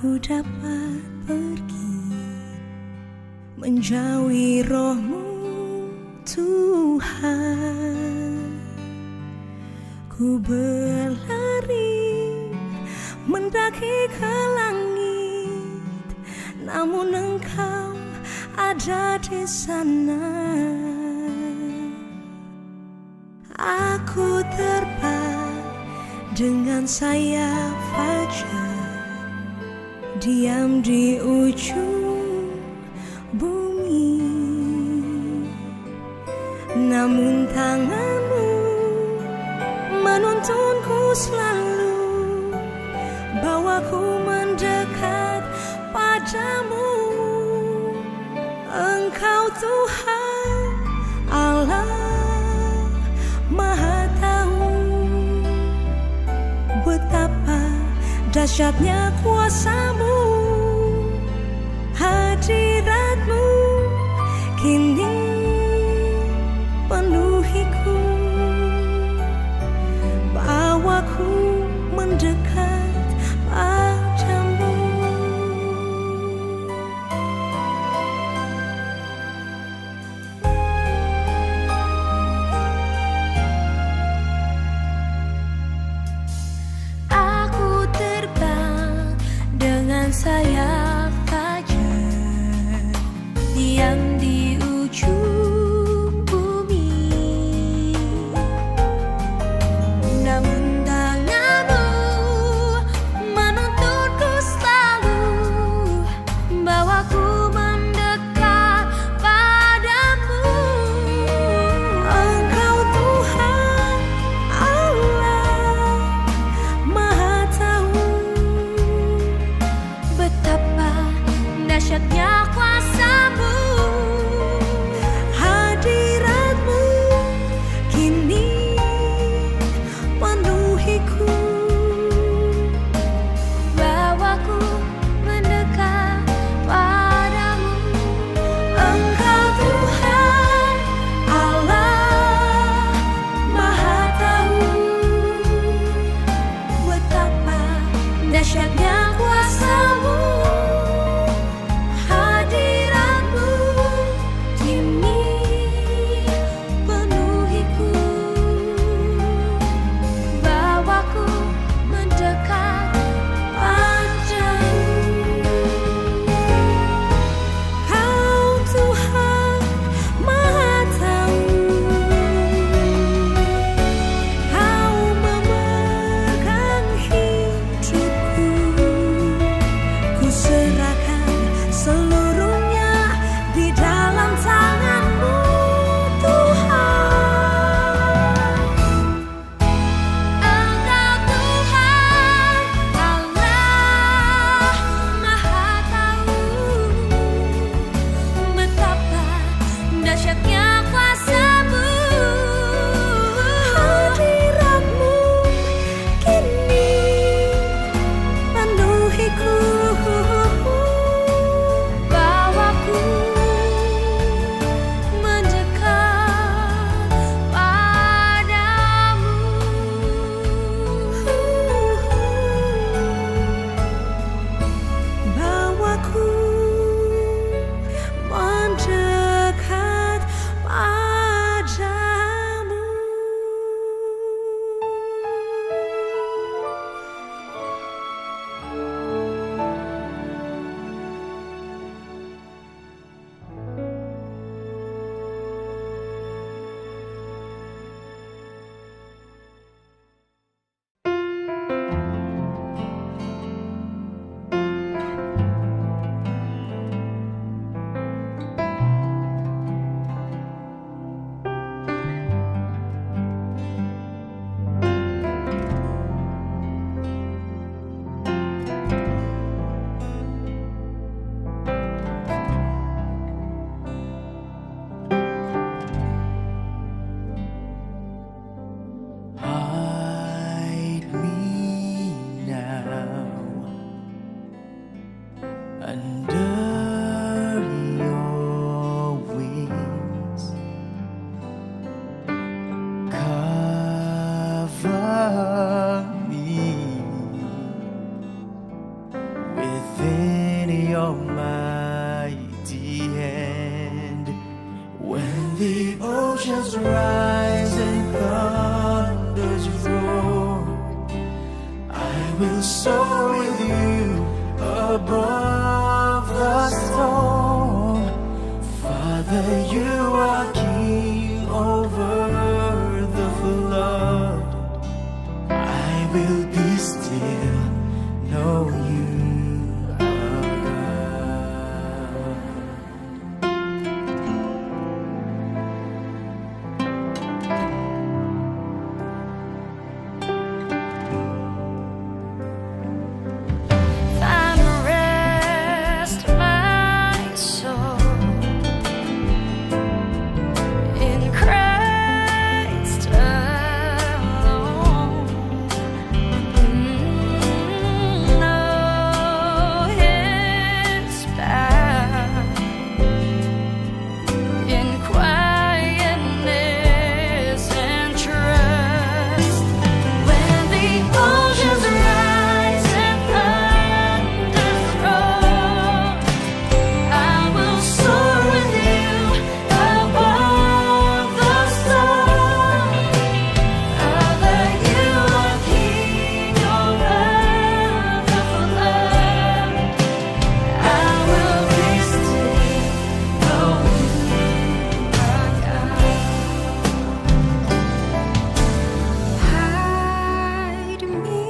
Aku dapat pergi menjauhi roh-Mu Tuhan. Ku berlari mendaki ke langit, namun Engkau ada di sana. Aku terbang dengan sayap fajar, diam di ujung bumi, namun tangan-Mu menuntunku selalu, bawaku mendekat padamu. Engkau Tuhan Allah Maha Tahu, betapa dahsyatnya kuasa-Mu, hadirat-Mu kini penuhiku, bawaku mendekat padamu. Aku terbang dengan sayap fajar, diam di ujung bumi, namun tangan-Mu menuntunku selalu, bawaku mendekat padamu. Engkau Tuhan Allah Maha Tahu, betapa dahsyatnya kuasa-Mu, hadirat-Mu kini penuhiku, bawaku mendekat padamu. Engkau Tuhan Allah Maha Tahu, betapa dahsyatnya kuasa-Mu, hadirat-Mu kini penuhiku, bawaku mendekat padamu. Kau Tuhan Maha Tahu, Kau memegang hidupku, ku serahkan seluruhnya di dalam tangan-Mu Tuhan. Engkau Tuhan Allah Maha Tahu, betapa dahsyatnya kuasa-Mu, hadirat-Mu kini penuhiku, bawaku mendekat padamu. Bawaku mendekat padamu. Hide me now under your wings, cover me with your mighty hand. When the oceans rise and thunders roar, I will soar with you above the storm. Father, you are king over the flood. I will be still, know you are Find rest, my soul, in Christ alone. Know His path in quietness and trust. When the oceans rise and thunders roar, I will soar with you above the storm. Father, you are king over the flood. I will be still, know you are God. Hide me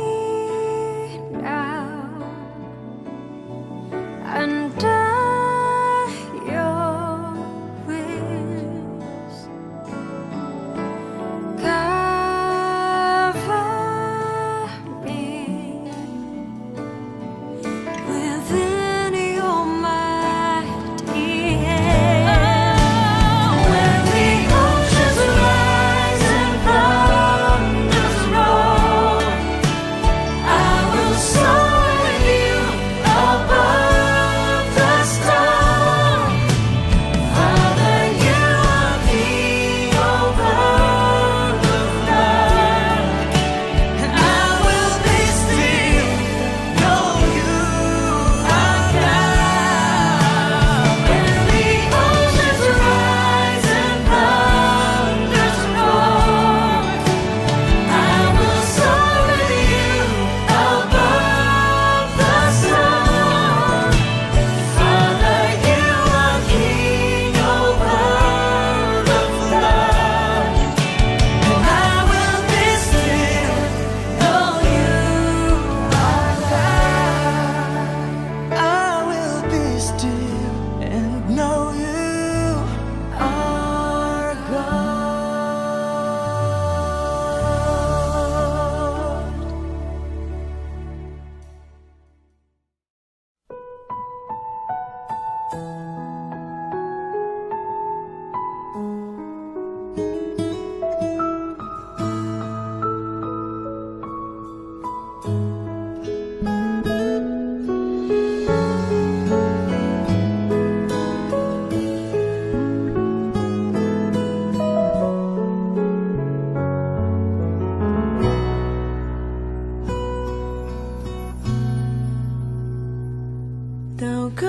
now under your wings. Cover me within your mighty hand. When the oceans rise and thunders roar, I will soar with you above the storm. Father, you are king over the flood. I will be still, know you are God. When the oceans rise and thunders roar, I will soar with you above the storm. Father, you are king over the flood. And I will be still, know you are God. I will be still and know you are God.祷告，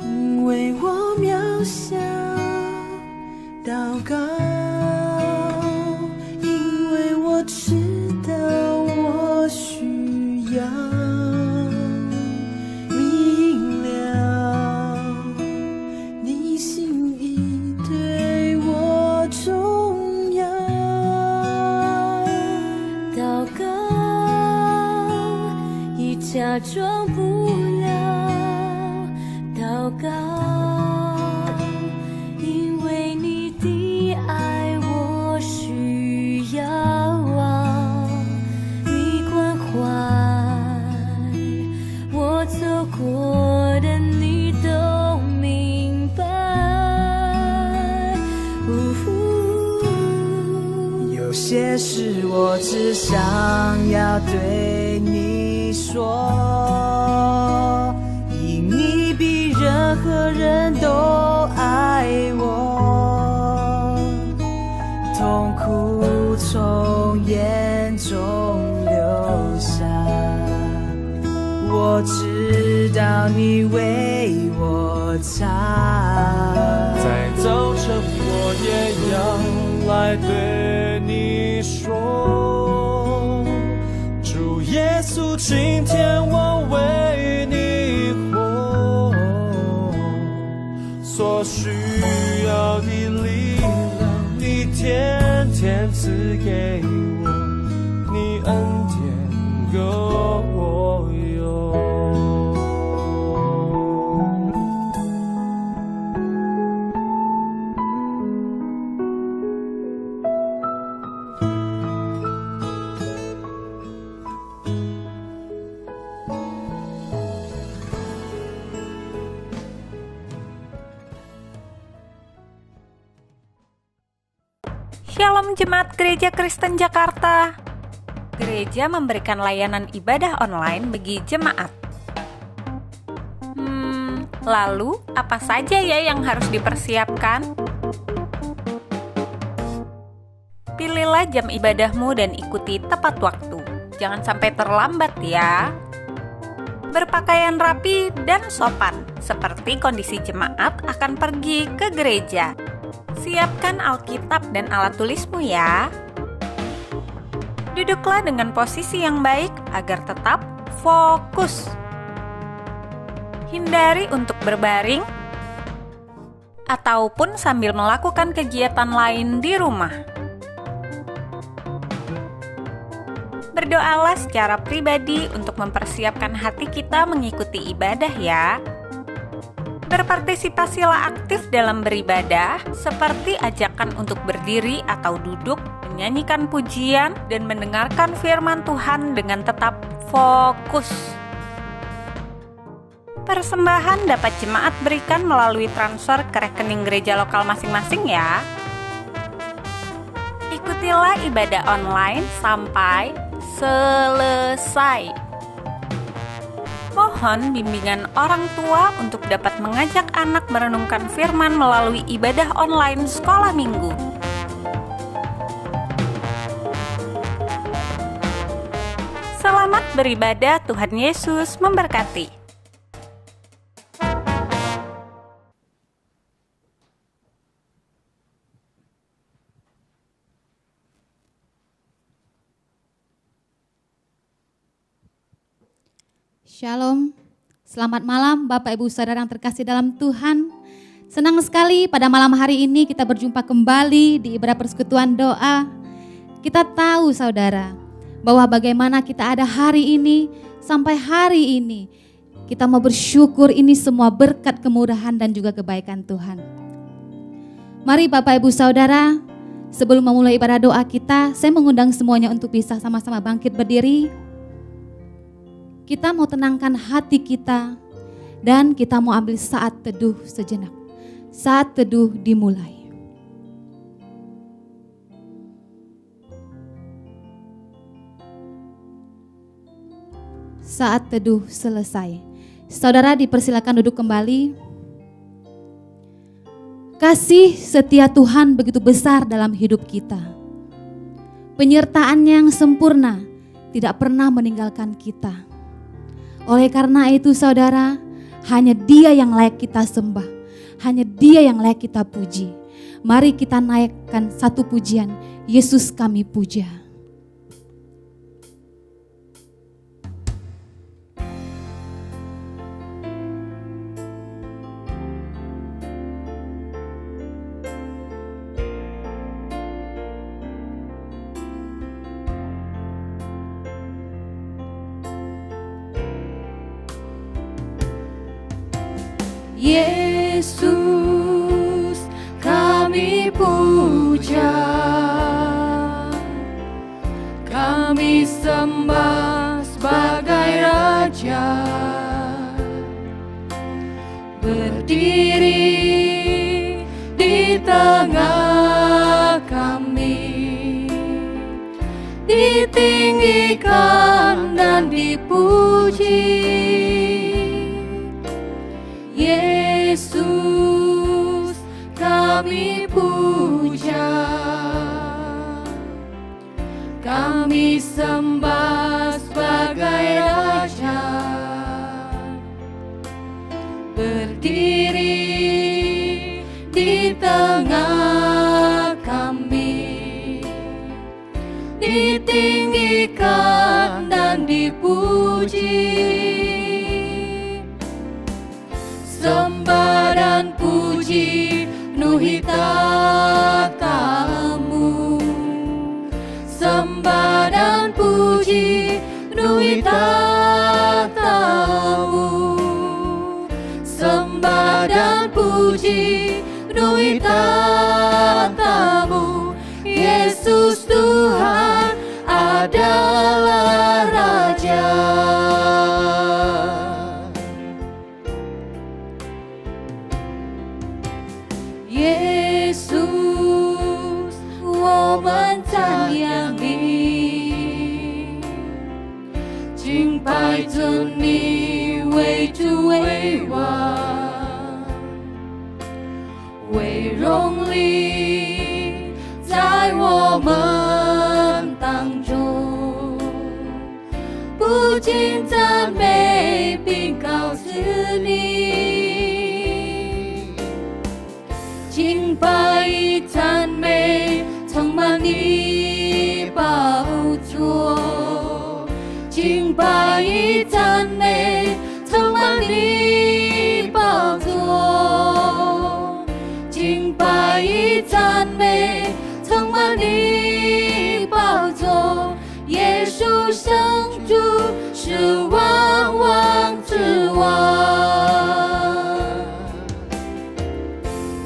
因为我渺小；祷告，因为我知道我需要明了你心意对我重要。祷告，已假装不了；祷告，因为你的爱我需要啊，你关怀我走过的，你都明白。有些事我只想要对你说，因你比任何人都爱我，痛苦从眼中流下，我我知道你为我擦。在早晨我也要来对你说，主耶稣，今天我为你活，所需要的力量你天天赐给我，你恩典够我用。Shalom Jemaat Gereja Kristen Jakarta. Gereja memberikan layanan ibadah online bagi jemaat. Lalu apa saja ya yang harus dipersiapkan? Pilihlah jam ibadahmu dan ikuti tepat waktu. Jangan sampai terlambat ya. Berpakaian rapi dan sopan, seperti kondisi jemaat akan pergi ke gereja. Siapkan Alkitab dan alat tulismu ya. Duduklah dengan posisi yang baik agar tetap fokus. Hindari untuk berbaring ataupun sambil melakukan kegiatan lain di rumah. Berdoalah secara pribadi untuk mempersiapkan hati kita mengikuti ibadah ya. Berpartisipasilah aktif dalam beribadah, seperti ajakan untuk berdiri atau duduk, menyanyikan pujian, dan mendengarkan firman Tuhan dengan tetap fokus. Persembahan dapat jemaat berikan melalui transfer ke rekening gereja lokal masing-masing ya. Ikutilah ibadah online sampai selesai. Mohon bimbingan orang tua untuk dapat mengajak anak merenungkan firman melalui ibadah online sekolah minggu. Selamat beribadah, Tuhan Yesus memberkati. Shalom, selamat malam Bapak Ibu Saudara yang terkasih dalam Tuhan. Senang sekali pada malam hari ini kita berjumpa kembali di ibadah persekutuan doa. Kita tahu saudara bahwa bagaimana kita ada hari ini sampai hari ini. Kita mau bersyukur ini semua berkat kemurahan dan juga kebaikan Tuhan. Mari Bapak Ibu Saudara, sebelum memulai ibadah doa kita, saya mengundang semuanya untuk bisa sama-sama bangkit berdiri. Kita mau tenangkan hati kita dan kita mau ambil saat teduh sejenak. Saat teduh dimulai. Saat teduh selesai. Saudara dipersilakan duduk kembali. Kasih setia Tuhan begitu besar dalam hidup kita. Penyertaan yang sempurna tidak pernah meninggalkan kita. Oleh karena itu saudara, hanya Dia yang layak kita sembah, hanya Dia yang layak kita puji. Mari kita naikkan satu pujian, Yesus kami puja. Yesus kami puja, kami sembah sebagai Raja, berdiri di tengah kami, ditinggikan dan dipuji. Yesus kami puja, kami sembah sebagai Raja, puji penuhi tatamu, sembah dan puji penuhi tatamu, sembah dan puji penuhi tatamu. Yesus Tuhan adalah Raja. Yesus, 我们赞扬你，敬拜着你为主为王，为荣力在我们当中，不仅赞美并告诉你，敬拜与赞美充满你宝座，敬拜与赞美充满你宝座，敬拜与赞美充满你宝座。耶稣圣主是万王之王，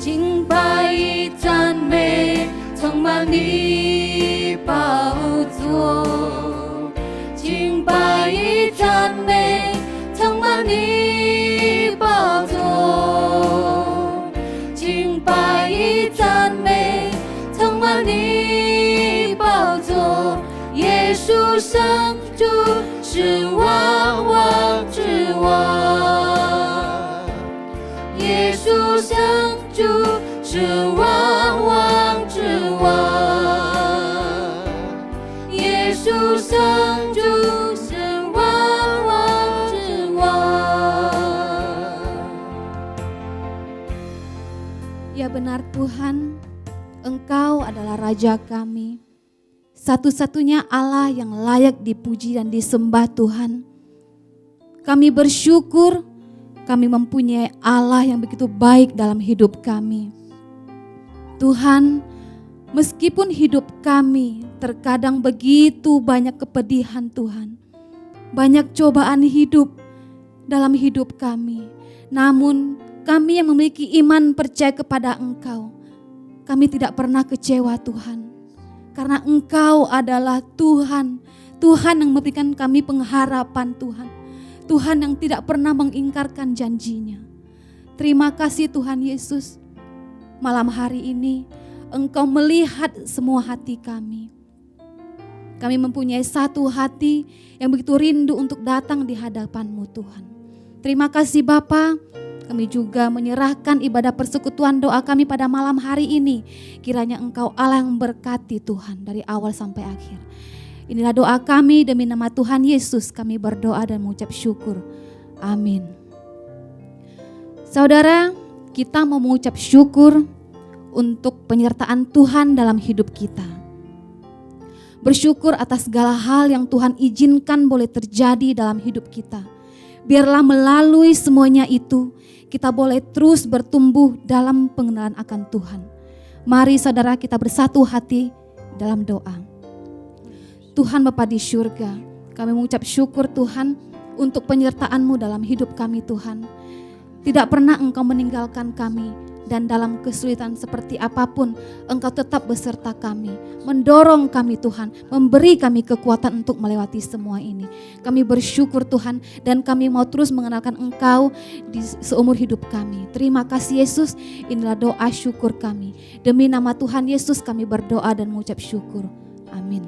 敬拜与赞美充满你宝座，敬拜与赞美充满你宝座，敬拜与赞美充满你宝座。耶稣圣主是万王之王，耶稣圣主是万王之王，耶稣圣主是万王之王。 Ya benar Tuhan, Engkau adalah Raja kami. Satu-satunya Allah yang layak dipuji dan disembah Tuhan. Kami bersyukur kami mempunyai Allah yang begitu baik dalam hidup kami. Tuhan, meskipun hidup kami terkadang begitu banyak kepedihan Tuhan, banyak cobaan hidup dalam hidup kami, namun kami yang memiliki iman percaya kepada Engkau, kami tidak pernah kecewa Tuhan. Karena Engkau adalah Tuhan, Tuhan yang memberikan kami pengharapan Tuhan. Tuhan yang tidak pernah mengingkarkan janjinya. Terima kasih Tuhan Yesus. Malam hari ini Engkau melihat semua hati kami. Kami mempunyai satu hati yang begitu rindu untuk datang di hadapan-Mu Tuhan. Terima kasih Bapa. Kami juga menyerahkan ibadah persekutuan doa kami pada malam hari ini. Kiranya Engkau Allah yang memberkati Tuhan dari awal sampai akhir. Inilah doa kami demi nama Tuhan Yesus. Kami berdoa dan mengucap syukur. Amin. Saudara, kita mau mengucap syukur untuk penyertaan Tuhan dalam hidup kita. Bersyukur atas segala hal yang Tuhan izinkan boleh terjadi dalam hidup kita. Biarlah melalui semuanya itu, kita boleh terus bertumbuh dalam pengenalan akan Tuhan. Mari saudara kita bersatu hati dalam doa. Tuhan Bapa di surga, kami mengucap syukur Tuhan untuk penyertaan-Mu dalam hidup kami Tuhan. Tidak pernah Engkau meninggalkan kami dan dalam kesulitan seperti apapun Engkau tetap beserta kami. Mendorong kami Tuhan, memberi kami kekuatan untuk melewati semua ini. Kami bersyukur Tuhan dan kami mau terus mengenalkan Engkau di seumur hidup kami. Terima kasih Yesus, inilah doa syukur kami. Demi nama Tuhan Yesus kami berdoa dan mengucap syukur. Amin.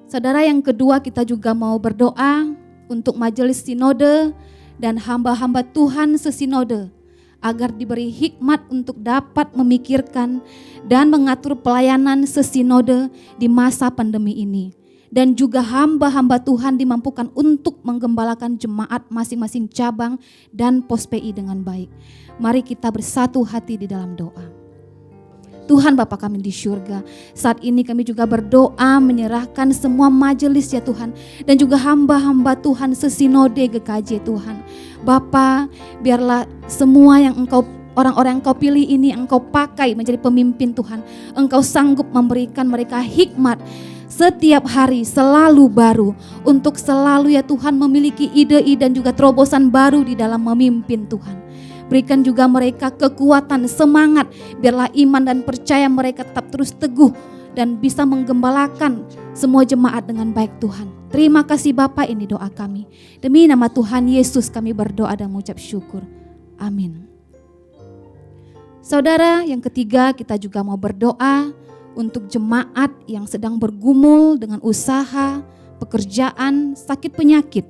Saudara, yang kedua kita juga mau berdoa untuk majelis sinode dan hamba-hamba Tuhan sesinode, agar diberi hikmat untuk dapat memikirkan dan mengatur pelayanan sesinode di masa pandemi ini. Dan juga hamba-hamba Tuhan dimampukan untuk menggembalakan jemaat masing-masing cabang dan pos PI dengan baik. Mari kita bersatu hati di dalam doa. Tuhan Bapa kami di surga, saat ini kami juga berdoa menyerahkan semua majelis ya Tuhan, dan juga hamba-hamba Tuhan sesinode GKJ Tuhan. Bapa, biarlah semua yang Engkau orang-orang yang Engkau pilih ini, Engkau pakai menjadi pemimpin Tuhan. Engkau sanggup memberikan mereka hikmat setiap hari selalu baru, untuk selalu ya Tuhan memiliki ide-ide dan juga terobosan baru di dalam memimpin Tuhan. Berikan juga mereka kekuatan, semangat, biarlah iman dan percaya mereka tetap terus teguh dan bisa menggembalakan semua jemaat dengan baik Tuhan. Terima kasih Bapa, ini doa kami. Demi nama Tuhan Yesus kami berdoa dan mengucap syukur. Amin. Saudara, yang ketiga kita juga mau berdoa untuk jemaat yang sedang bergumul dengan usaha, pekerjaan, sakit penyakit.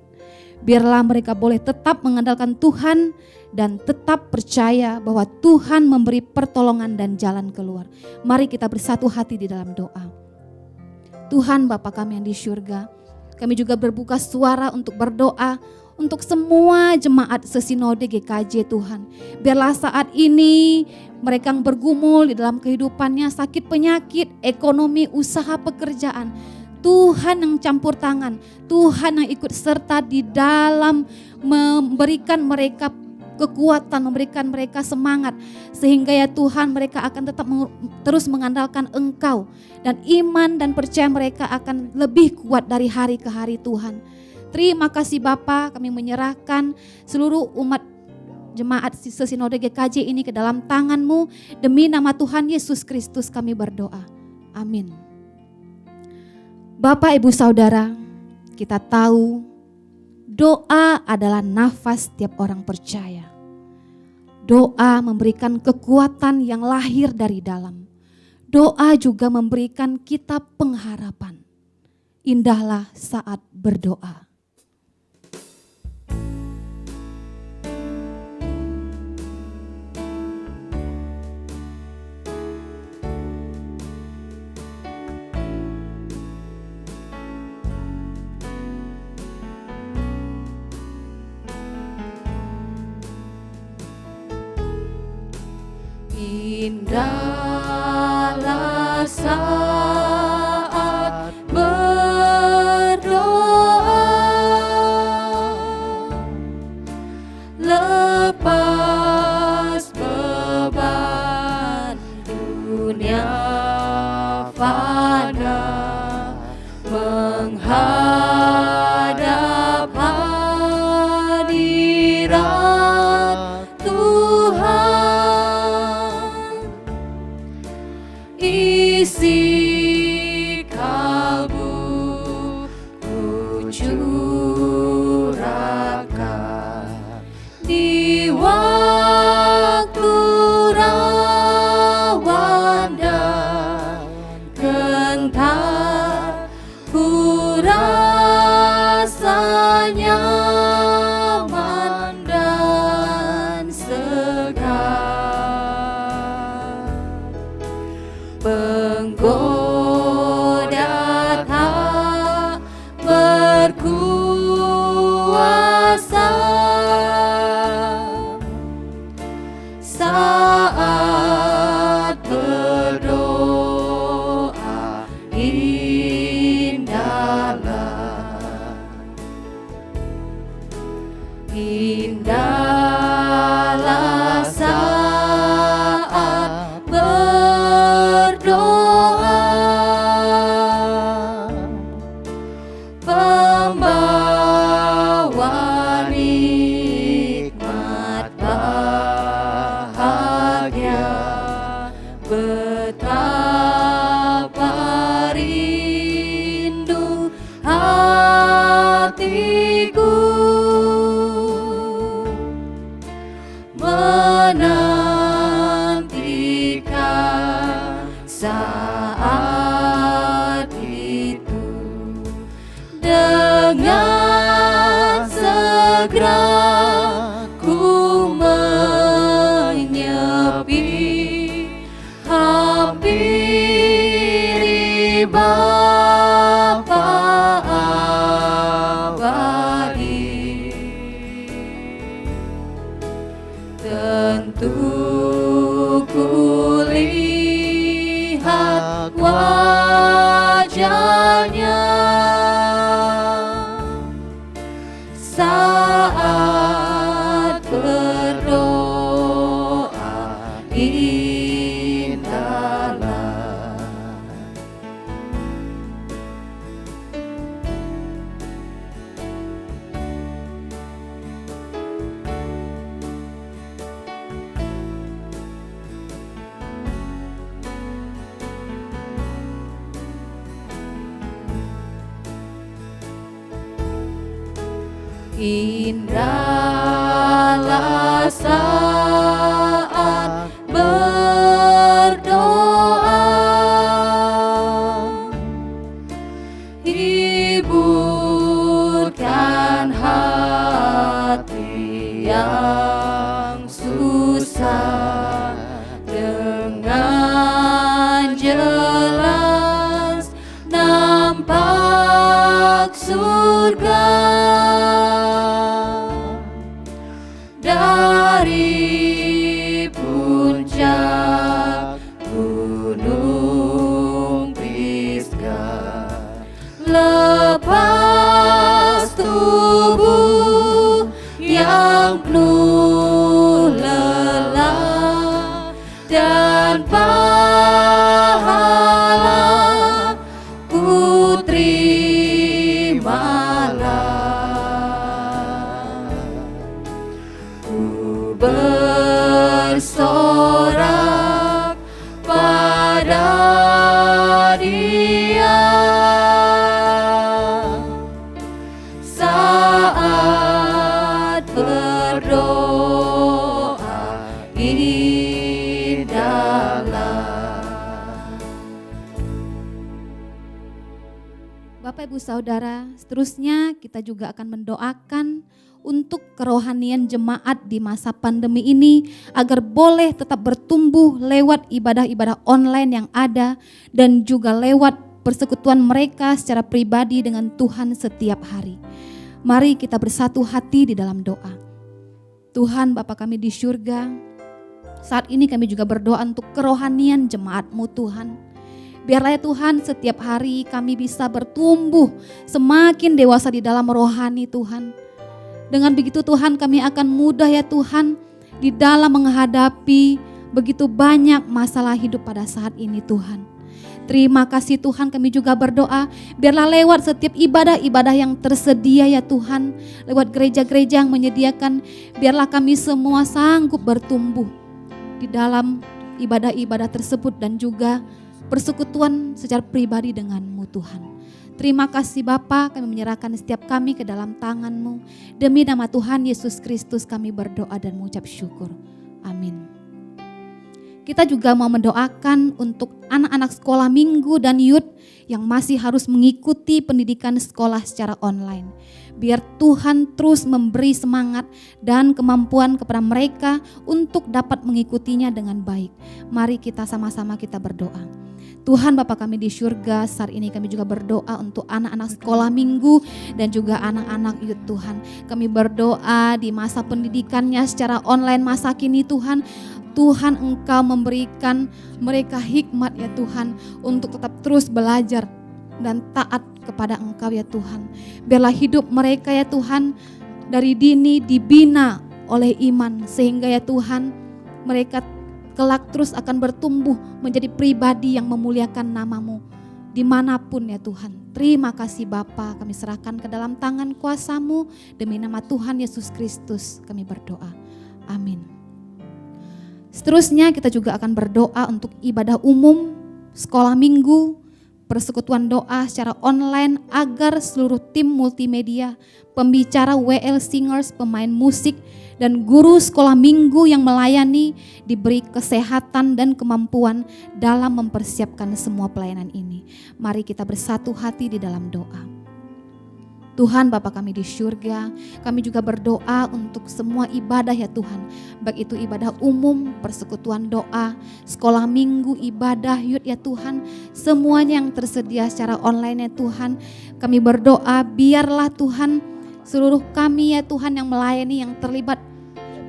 Biarlah mereka boleh tetap mengandalkan Tuhan dan tetap percaya bahwa Tuhan memberi pertolongan dan jalan keluar. Mari kita bersatu hati di dalam doa. Tuhan Bapa kami yang di surga, kami juga berbuka suara untuk berdoa untuk semua jemaat sesinode GKJ Tuhan. Biarlah saat ini mereka yang bergumul di dalam kehidupannya, sakit penyakit, ekonomi, usaha, pekerjaan. Tuhan yang campur tangan, Tuhan yang ikut serta di dalam memberikan mereka kekuatan, memberikan mereka semangat, sehingga ya Tuhan mereka akan tetap terus mengandalkan Engkau, dan iman dan percaya mereka akan lebih kuat dari hari ke hari Tuhan. Terima kasih Bapa, kami menyerahkan seluruh umat jemaat sesinode GKJ ini ke dalam tangan-Mu. Demi nama Tuhan Yesus Kristus kami berdoa. Amin. Bapak, Ibu, Saudara, kita tahu doa adalah nafas setiap orang percaya. Doa memberikan kekuatan yang lahir dari dalam. Doa juga memberikan kita pengharapan. Indahlah saat berdoa. Indahlah saat berdoa, lepas beban dunia fana, menghadap hadirat Tuhan. Isi kalbu ku curahkan di waktu rawan dan gentar, ku rasa nyaman dan segar. Penggoda tak berkuasa saat berdoa. Indahlah saat berdoa, pembawa nikmat bahagia. Betapa rindu hatiku menantikan saat itu. Dengan segera ku menyepi, hampiri Bapa abadi. Tentu ku lihat wajahnya saat berdoa. Indahlah saat berdoa, hiburkan hati yang susah dengan jelas nampak surga dari puncak gunung Pisgah. Lepas tubuh yang penuh lelah dan pahala ku terimalah. Ku bersorak pada Dia saat berdoa indahlah. Bapak Ibu Saudara, seterusnya kita juga akan mendoakan untuk kerohanian jemaat di masa pandemi ini agar boleh tetap bertumbuh lewat ibadah-ibadah online yang ada dan juga lewat persekutuan mereka secara pribadi dengan Tuhan setiap hari. Mari kita bersatu hati di dalam doa. Tuhan Bapa kami di surga, saat ini kami juga berdoa untuk kerohanian jemaat-Mu Tuhan. Biarlah ya Tuhan setiap hari kami bisa bertumbuh semakin dewasa di dalam rohani Tuhan. Dengan begitu Tuhan kami akan mudah ya Tuhan di dalam menghadapi begitu banyak masalah hidup pada saat ini Tuhan. Terima kasih Tuhan, kami juga berdoa biarlah lewat setiap ibadah-ibadah yang tersedia ya Tuhan, lewat gereja-gereja yang menyediakan, biarlah kami semua sanggup bertumbuh di dalam ibadah-ibadah tersebut dan juga persekutuan secara pribadi dengan-Mu Tuhan. Terima kasih Bapa, kami menyerahkan setiap kami ke dalam tangan-Mu. Demi nama Tuhan Yesus Kristus kami berdoa dan mengucap syukur. Amin. Kita juga mau mendoakan untuk anak-anak sekolah minggu dan youth yang masih harus mengikuti pendidikan sekolah secara online. Biar Tuhan terus memberi semangat dan kemampuan kepada mereka untuk dapat mengikutinya dengan baik. Mari kita sama-sama kita berdoa. Tuhan Bapa kami di surga, saat ini kami juga berdoa untuk anak-anak sekolah minggu dan juga anak-anak youth Tuhan. Kami berdoa di masa pendidikannya secara online masa kini Tuhan. Tuhan Engkau memberikan mereka hikmat ya Tuhan untuk tetap terus belajar dan taat kepada Engkau ya Tuhan. Biarlah hidup mereka ya Tuhan dari dini dibina oleh iman sehingga ya Tuhan mereka kelak terus akan bertumbuh menjadi pribadi yang memuliakan nama-Mu dimanapun ya Tuhan. Terima kasih Bapa, kami serahkan ke dalam tangan kuasa-Mu. Demi nama Tuhan Yesus Kristus kami berdoa. Amin. Seterusnya kita juga akan berdoa untuk ibadah umum, sekolah minggu, persekutuan doa secara online agar seluruh tim multimedia, pembicara WL Singers, pemain musik, dan guru sekolah minggu yang melayani diberi kesehatan dan kemampuan dalam mempersiapkan semua pelayanan ini. Mari kita bersatu hati di dalam doa. Tuhan Bapa kami di surga, kami juga berdoa untuk semua ibadah ya Tuhan. Baik itu ibadah umum, persekutuan doa, sekolah minggu, ibadah youth ya Tuhan. Semuanya yang tersedia secara online ya Tuhan. Kami berdoa biarlah Tuhan seluruh kami ya Tuhan yang melayani, yang terlibat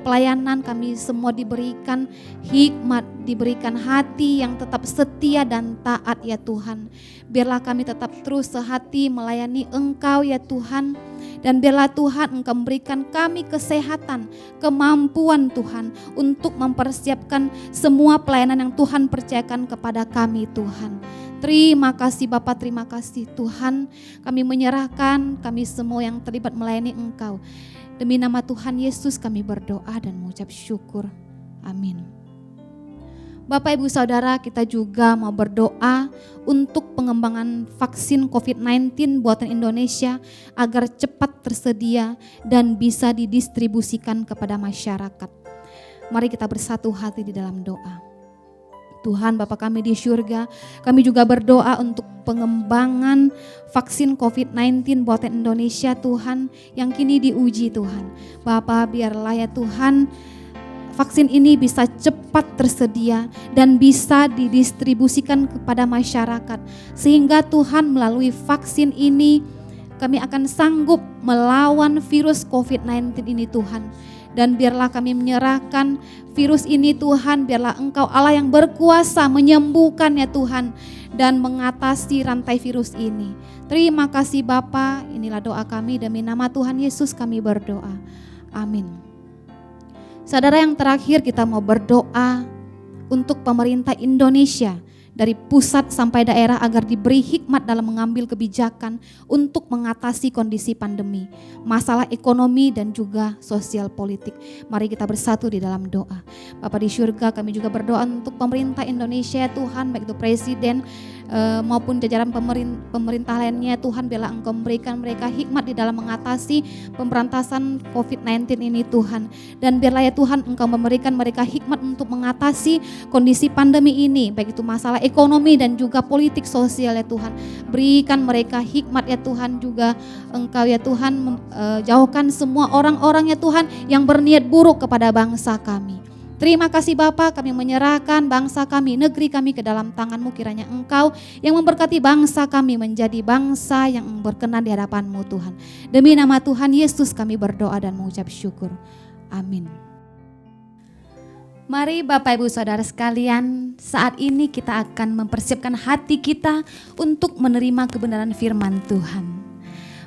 pelayanan, kami semua diberikan hikmat, diberikan hati yang tetap setia dan taat ya Tuhan. Biarlah kami tetap terus sehati melayani Engkau ya Tuhan. Dan biarlah Tuhan Engkau memberikan kami kesehatan, kemampuan Tuhan untuk mempersiapkan semua pelayanan yang Tuhan percayakan kepada kami Tuhan. Terima kasih Bapak, terima kasih Tuhan. Kami menyerahkan kami semua yang terlibat melayani Engkau. Demi nama Tuhan Yesus kami berdoa dan mengucap syukur. Amin. Bapak Ibu Saudara, kita juga mau berdoa untuk pengembangan vaksin COVID-19 buatan Indonesia agar cepat tersedia dan bisa didistribusikan kepada masyarakat. Mari kita bersatu hati di dalam doa. Tuhan Bapa kami di surga, kami juga berdoa untuk pengembangan vaksin COVID-19 buatan Indonesia Tuhan yang kini diuji Tuhan. Bapa, biarlah ya Tuhan vaksin ini bisa cepat tersedia dan bisa didistribusikan kepada masyarakat. Sehingga Tuhan melalui vaksin ini kami akan sanggup melawan virus COVID-19 ini Tuhan. Dan biarlah kami menyerahkan virus ini Tuhan, biarlah Engkau Allah yang berkuasa menyembuhkan ya Tuhan dan mengatasi rantai virus ini. Terima kasih Bapa, inilah doa kami demi nama Tuhan Yesus kami berdoa. Amin. Saudara, yang terakhir kita mau berdoa untuk pemerintah Indonesia dari pusat sampai daerah agar diberi hikmat dalam mengambil kebijakan untuk mengatasi kondisi pandemi, masalah ekonomi dan juga sosial politik. Mari kita bersatu di dalam doa. Bapa di surga, kami juga berdoa untuk pemerintah Indonesia Tuhan, baik itu presiden maupun jajaran pemerintah lainnya Tuhan, biarlah Engkau memberikan mereka hikmat di dalam mengatasi pemberantasan COVID-19 ini Tuhan. Dan biarlah ya Tuhan Engkau memberikan mereka hikmat untuk mengatasi kondisi pandemi ini, baik itu masalah ekonomi dan juga politik sosial ya Tuhan. Berikan mereka hikmat ya Tuhan, juga Engkau ya Tuhan jauhkan semua orang-orang ya Tuhan yang berniat buruk kepada bangsa kami. Terima kasih Bapa, kami menyerahkan bangsa kami, negeri kami ke dalam tangan-Mu. Kiranya Engkau yang memberkati bangsa kami menjadi bangsa yang berkenan di hadapan-Mu Tuhan. Demi nama Tuhan Yesus kami berdoa dan mengucap syukur. Amin. Mari Bapak Ibu Saudara sekalian, saat ini kita akan mempersiapkan hati kita untuk menerima kebenaran firman Tuhan.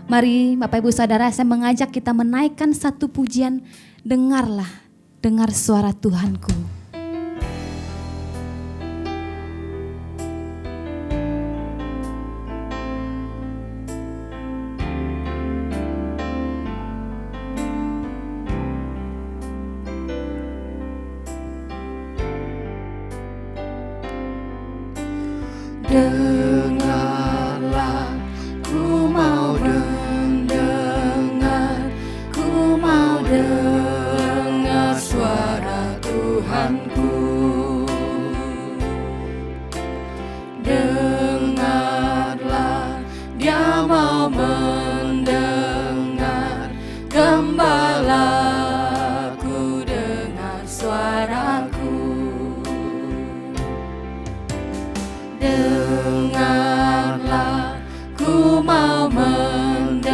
Mari Bapak Ibu Saudara, saya mengajak kita menaikkan satu pujian, dengarlah. Dengar suara Tuhanku. Dengarlah, ku mau mendengar, ku mau dengar suara Tuhanku. Dengarlah, Dia mau mendengar, gembalaku dengar suaraku. Dengarlah, ku mau mendengar,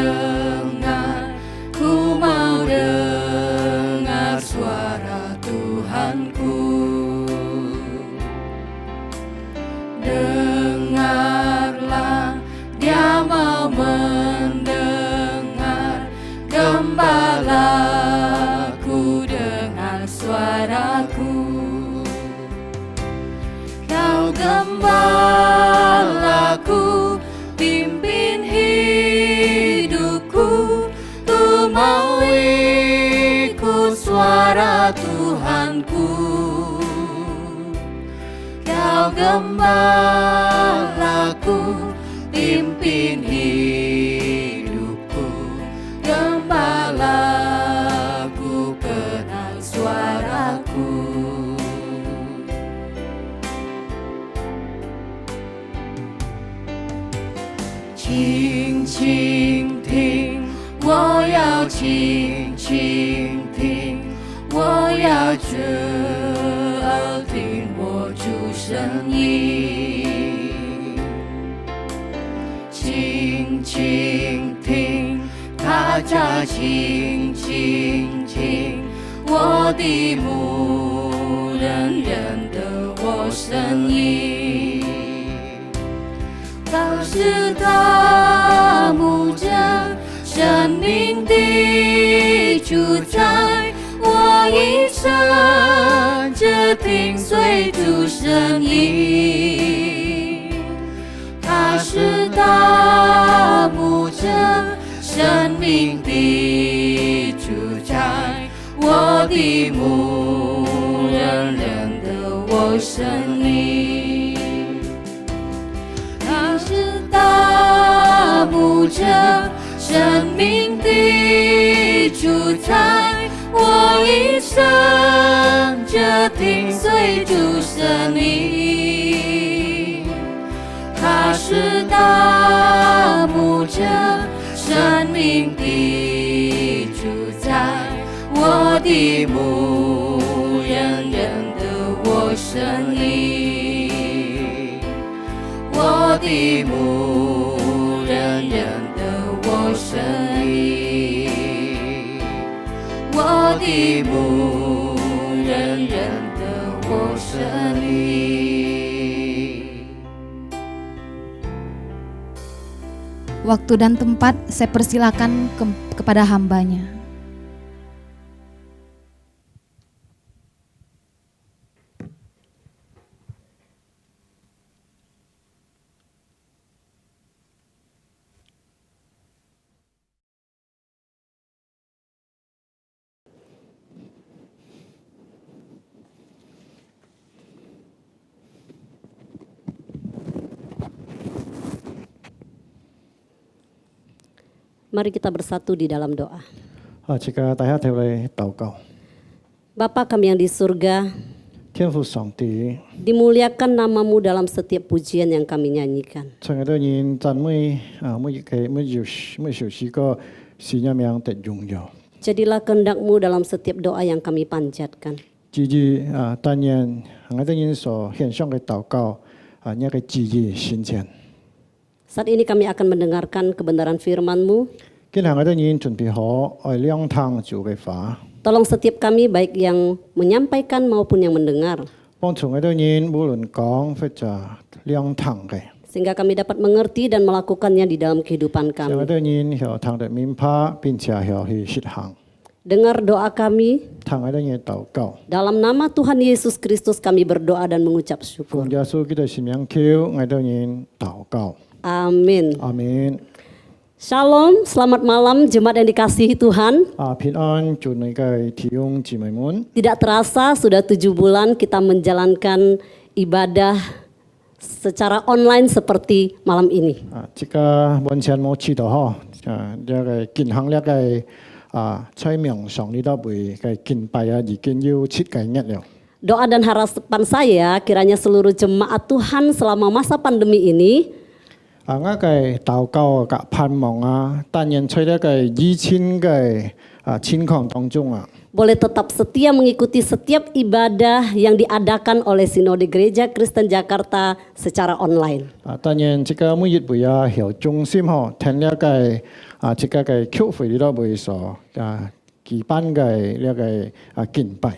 ku mau dengar suara Tuhanku. Dengarlah, Dia mau mendengar, gembalaku dengar suaraku. Kau gembalaku, pimpin hidupku, ku mau ikut suara Tuhanku. Kau gembalaku, pimpin hidupku, gembalaku kenal suaraku.倾倾听，我要倾倾听，我要侧耳听我主声音。倾倾听，他在倾倾听，我的牧人认得我声音。他是大牧者，生命的主宰，我一生只听随主声音。他是大牧者，生命的主宰，我的牧人认得我我生命。他是大牧者，生命的主宰，我一生就跟随主生命。他是大牧者，生命的主宰，我的牧人认得我生命，我的牧人认得我生命，我的牧人认得我生命。Waktu dan tempat saya persilakan kepada hambanya. Mari kita bersatu di dalam doa. Jika大家一齊禱告， Bapa kami yang di surga, 天父上帝， dimuliakan namamu dalam setiap pujian yang kami nyanyikan. 親愛的人讚美每首詩歌是一名的榮耀。 Jadilah kehendak-Mu dalam setiap doa yang kami panjatkan. 至於但願愛的人所獻上嘅禱告一個旨意實踐。 Saat ini kami akan mendengarkan kebenaran firman-Mu. 今日愛的人準備好愛兩堂主嘅話， Tolong setiap kami baik yang menyampaikan maupun yang mendengar, 幫助愛的人無論講或者兩堂嘅， sehingga kami dapat mengerti dan melakukannya di dalam kehidupan 讓愛 kami. 的人有堂的明白並且有去實行， Dengar doa kami, 堂愛的人禱告， dalam nama Tuhan Yesus Kristus kami berdoa dan mengucap 奉 syukur. 耶穌基督嘅名求愛的人禱告， Amin. 阿們。 Shalom, selamat malam jemaat yang dikasihi Tuhan. 平安祝你嘅弟兄姊妹們。 Tidak terasa sudah 7 bulan kita menjalankan ibadah secara online seperti malam ini. 即個完全冇知道嗬，呢個健康呢個在命上呢度會嘅敬拜已經要7個月了。 Doa dan harapan saya kiranya seluruh jemaat Tuhan selama masa pandemi ini 我嘅禱告嘅盼望但願在呢個疫情嘅情況當中 boleh tetap setia mengikuti setiap ibadah yang diadakan oleh Sinode Gereja Kristen Jakarta secara online. 但願這個每日會有中心嗬，聽呢個這個嘅教會呢度會所舉辦嘅呢個敬拜。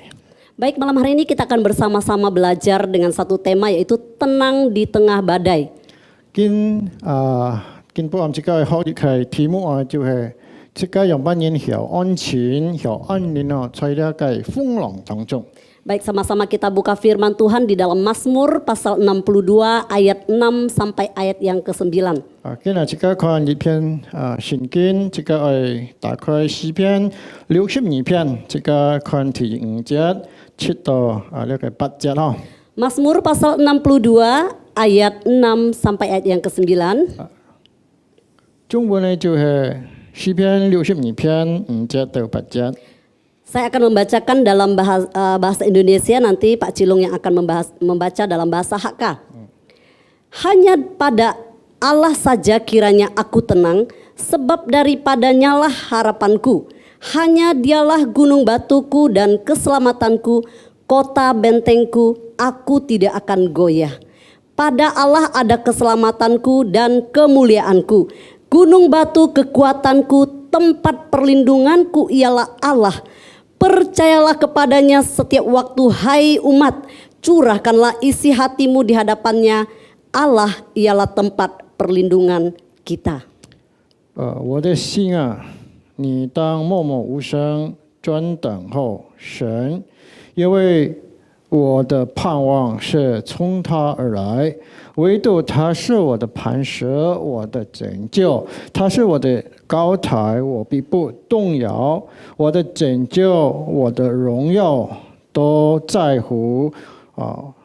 Baik, malam hari ini kita akan bersama-sama belajar dengan satu tema yaitu tenang di tengah badai. 今波暗這個學嘅題目就係這個讓班人有安全、有安寧在呢個風浪當中。 Baik, sama-sama kita buka firman Tuhan di dalam Mazmur pasal 62 ayat 6 sampai ayat yang ke-9. 今日這個看一篇聖經，這個係打開詩篇62篇，這個看第5節7到呢個8節咯。 Mazmur pasal 62 ayat 6 sampai ayat yang ke-9. 中文呢就係詩篇62篇5節到8節。 Saya akan membacakan dalam bahasa Indonesia, nanti Pak Cilung yang akan membaca dalam bahasa HK. Hanya pada Allah saja kiranya aku tenang, sebab daripadanya lah harapanku. Hanya dialah gunung batuku dan keselamatanku, kota bentengku, aku tidak akan goyah. Pada Allah ada keselamatanku dan kemuliaanku. Gunung batu kekuatanku, tempat perlindunganku ialah Allah. Percayalah kepadanya setiap waktu, hai umat. Curahkanlah isi hatimu di hadapannya. Allah ialah tempat perlindungan kita. 我的心你当默默无声，专等候神，因为我的盼望是从他而来，唯独他是我的磐石，我的拯救，他是我的高台，我必不动摇。我的拯救，我的荣耀，都在乎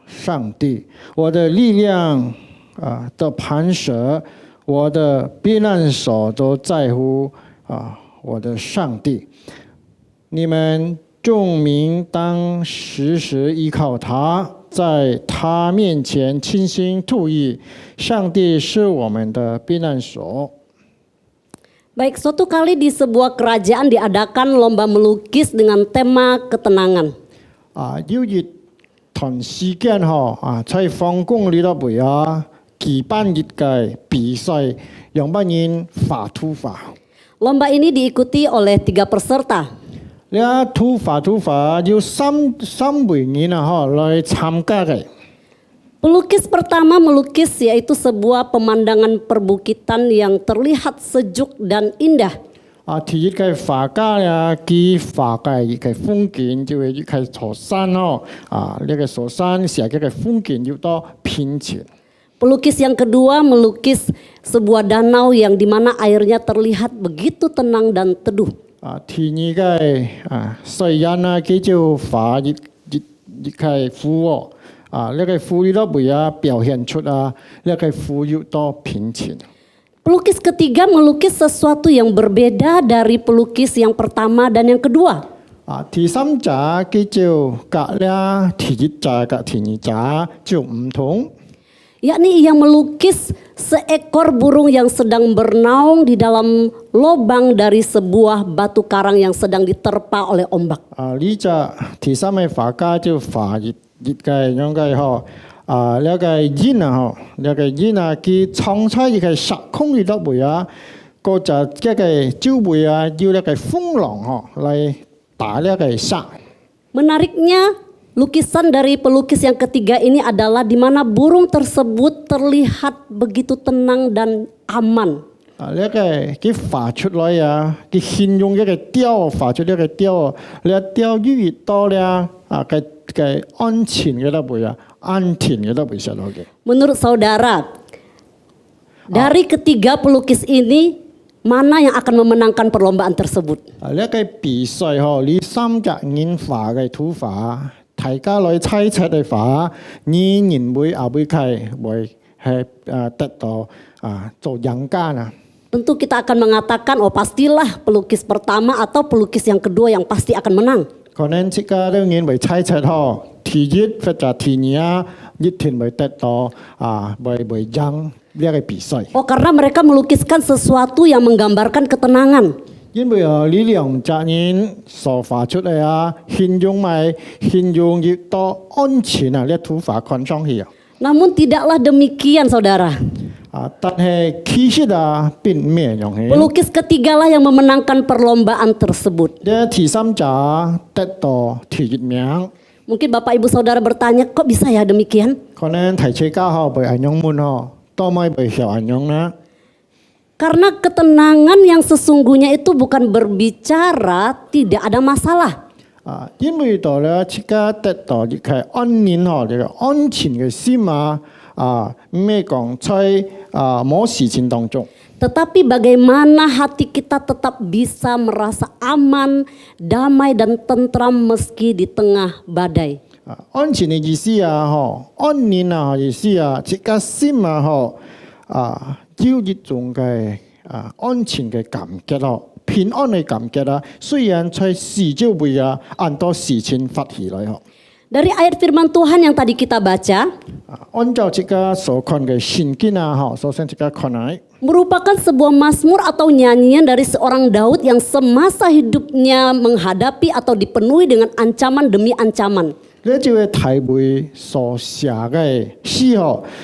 上帝，我的力量的磐石，我的避难所都在乎我的上帝。你们众民当时时依靠他，在他面前倾心吐意，上帝是我们的避难所。 Baik, suatu kali di sebuah kerajaan diadakan lomba melukis dengan tema ketenangan. 有一段時間在皇宮裏頭會舉辦一個比賽，讓班人畫圖畫。 Lomba ini diikuti oleh 3 peserta. 你圖畫有三位人來參加嘅。 Pelukis pertama melukis yaitu sebuah pemandangan perbukitan yang terlihat sejuk dan indah. 第一個畫家佢畫嘅一個風景就係一個座山呢個座山寫嘅風景要多平靜。 Pelukis yang kedua melukis sebuah danau yang dimana airnya terlihat begitu tenang dan teduh. 第二個雖然佢就畫一個湖呢個湖裏頭會表現出呢個湖要多平靜。 Pelukis ketiga melukis sesuatu yang berbeda dari pelukis yang pertama dan yang kedua. 第三者佢就隔了第一者和第二者就唔同。 Yakni ia melukis seekor burung yang sedang bernaung di dalam lubang dari sebuah batu karang yang sedang diterpa oleh ombak. 第三位畫家就畫一個樣嘅呢個人呢個人佢藏在一個石空裏頭會嗰隻一個就會要呢個風浪來打呢個石。 Menariknya, lukisan dari pelukis yang ketiga ini adalah di mana burung tersebut terlihat begitu tenang dan aman. 呢個佢畫出來佢形容一個雕畫出呢個雕，呢雕越多咧個安全嘅都會安全嘅都會寫落嘅。 Menurut saudara, dari ketiga pelukis ini mana yang akan memenangkan perlombaan tersebut? 呢個比賽呢三個人畫嘅圖畫，大家來猜測嘅話，你認為會係得到做贏家啊？ Tentu kita akan mengatakan, oh pastilah pelukis pertama atau pelukis yang kedua yang pasti akan menang. 可能即個都認為猜測第一或者第二一定會得到會贏呢個比賽。 Oh karena mereka melukiskan sesuatu yang menggambarkan ketenangan. 因為呢兩隻人所畫出嚟形容越多安全呢圖畫看上去 Namun tidaklah demikian saudara. 但係其實並唔係樣嘅。 Pelukis ketigalah yang memenangkan perlombaan tersebut. 呢第三者得到第一名。 Mungkin Bapak Ibu Saudara bertanya, kok bisa ya demikian? 可能提出家會安樣門多咪會曉安樣呢？ Karena ketenangan yang sesungguhnya itu bukan berbicara tidak ada masalah. 因為到了這個得到一個安寧這個安全嘅心唔係講在冇事情當中。 Tetapi bagaimana hati kita tetap bisa merasa aman, damai dan tentram meski di tengah badai. 安全嘅意思安寧意思這個心有一種嘅安全嘅感覺平安嘅感覺雖然在世就會很多事情發起來 Dari ayat firman Tuhan yang tadi kita baca, 按照這個所看嘅聖經首先這個看來 merupakan sebuah mazmur atau nyanyian dari seorang Daud yang semasa hidupnya menghadapi atau dipenuhi dengan ancaman demi ancaman. 呢就係大衛所寫嘅詩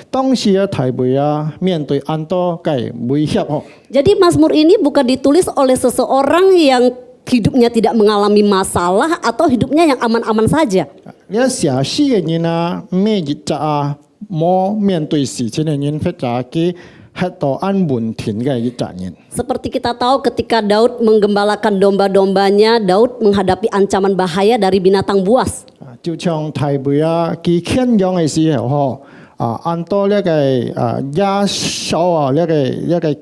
當時大衛面對很多嘅威脅 Jadi mazmur ini bukan ditulis oleh seseorang yang hidupnya tidak mengalami masalah atau hidupnya yang aman-aman saja. 呢寫詩嘅人咩日子冇面對事情嘅人或者佢係到安穩定嘅日子人。 Seperti kita tahu ketika Daud menggembalakan domba-dombanya, Daud menghadapi ancaman bahaya dari binatang buas. 就像大衛佢獻羊嘅時候很多呢個野獸呢個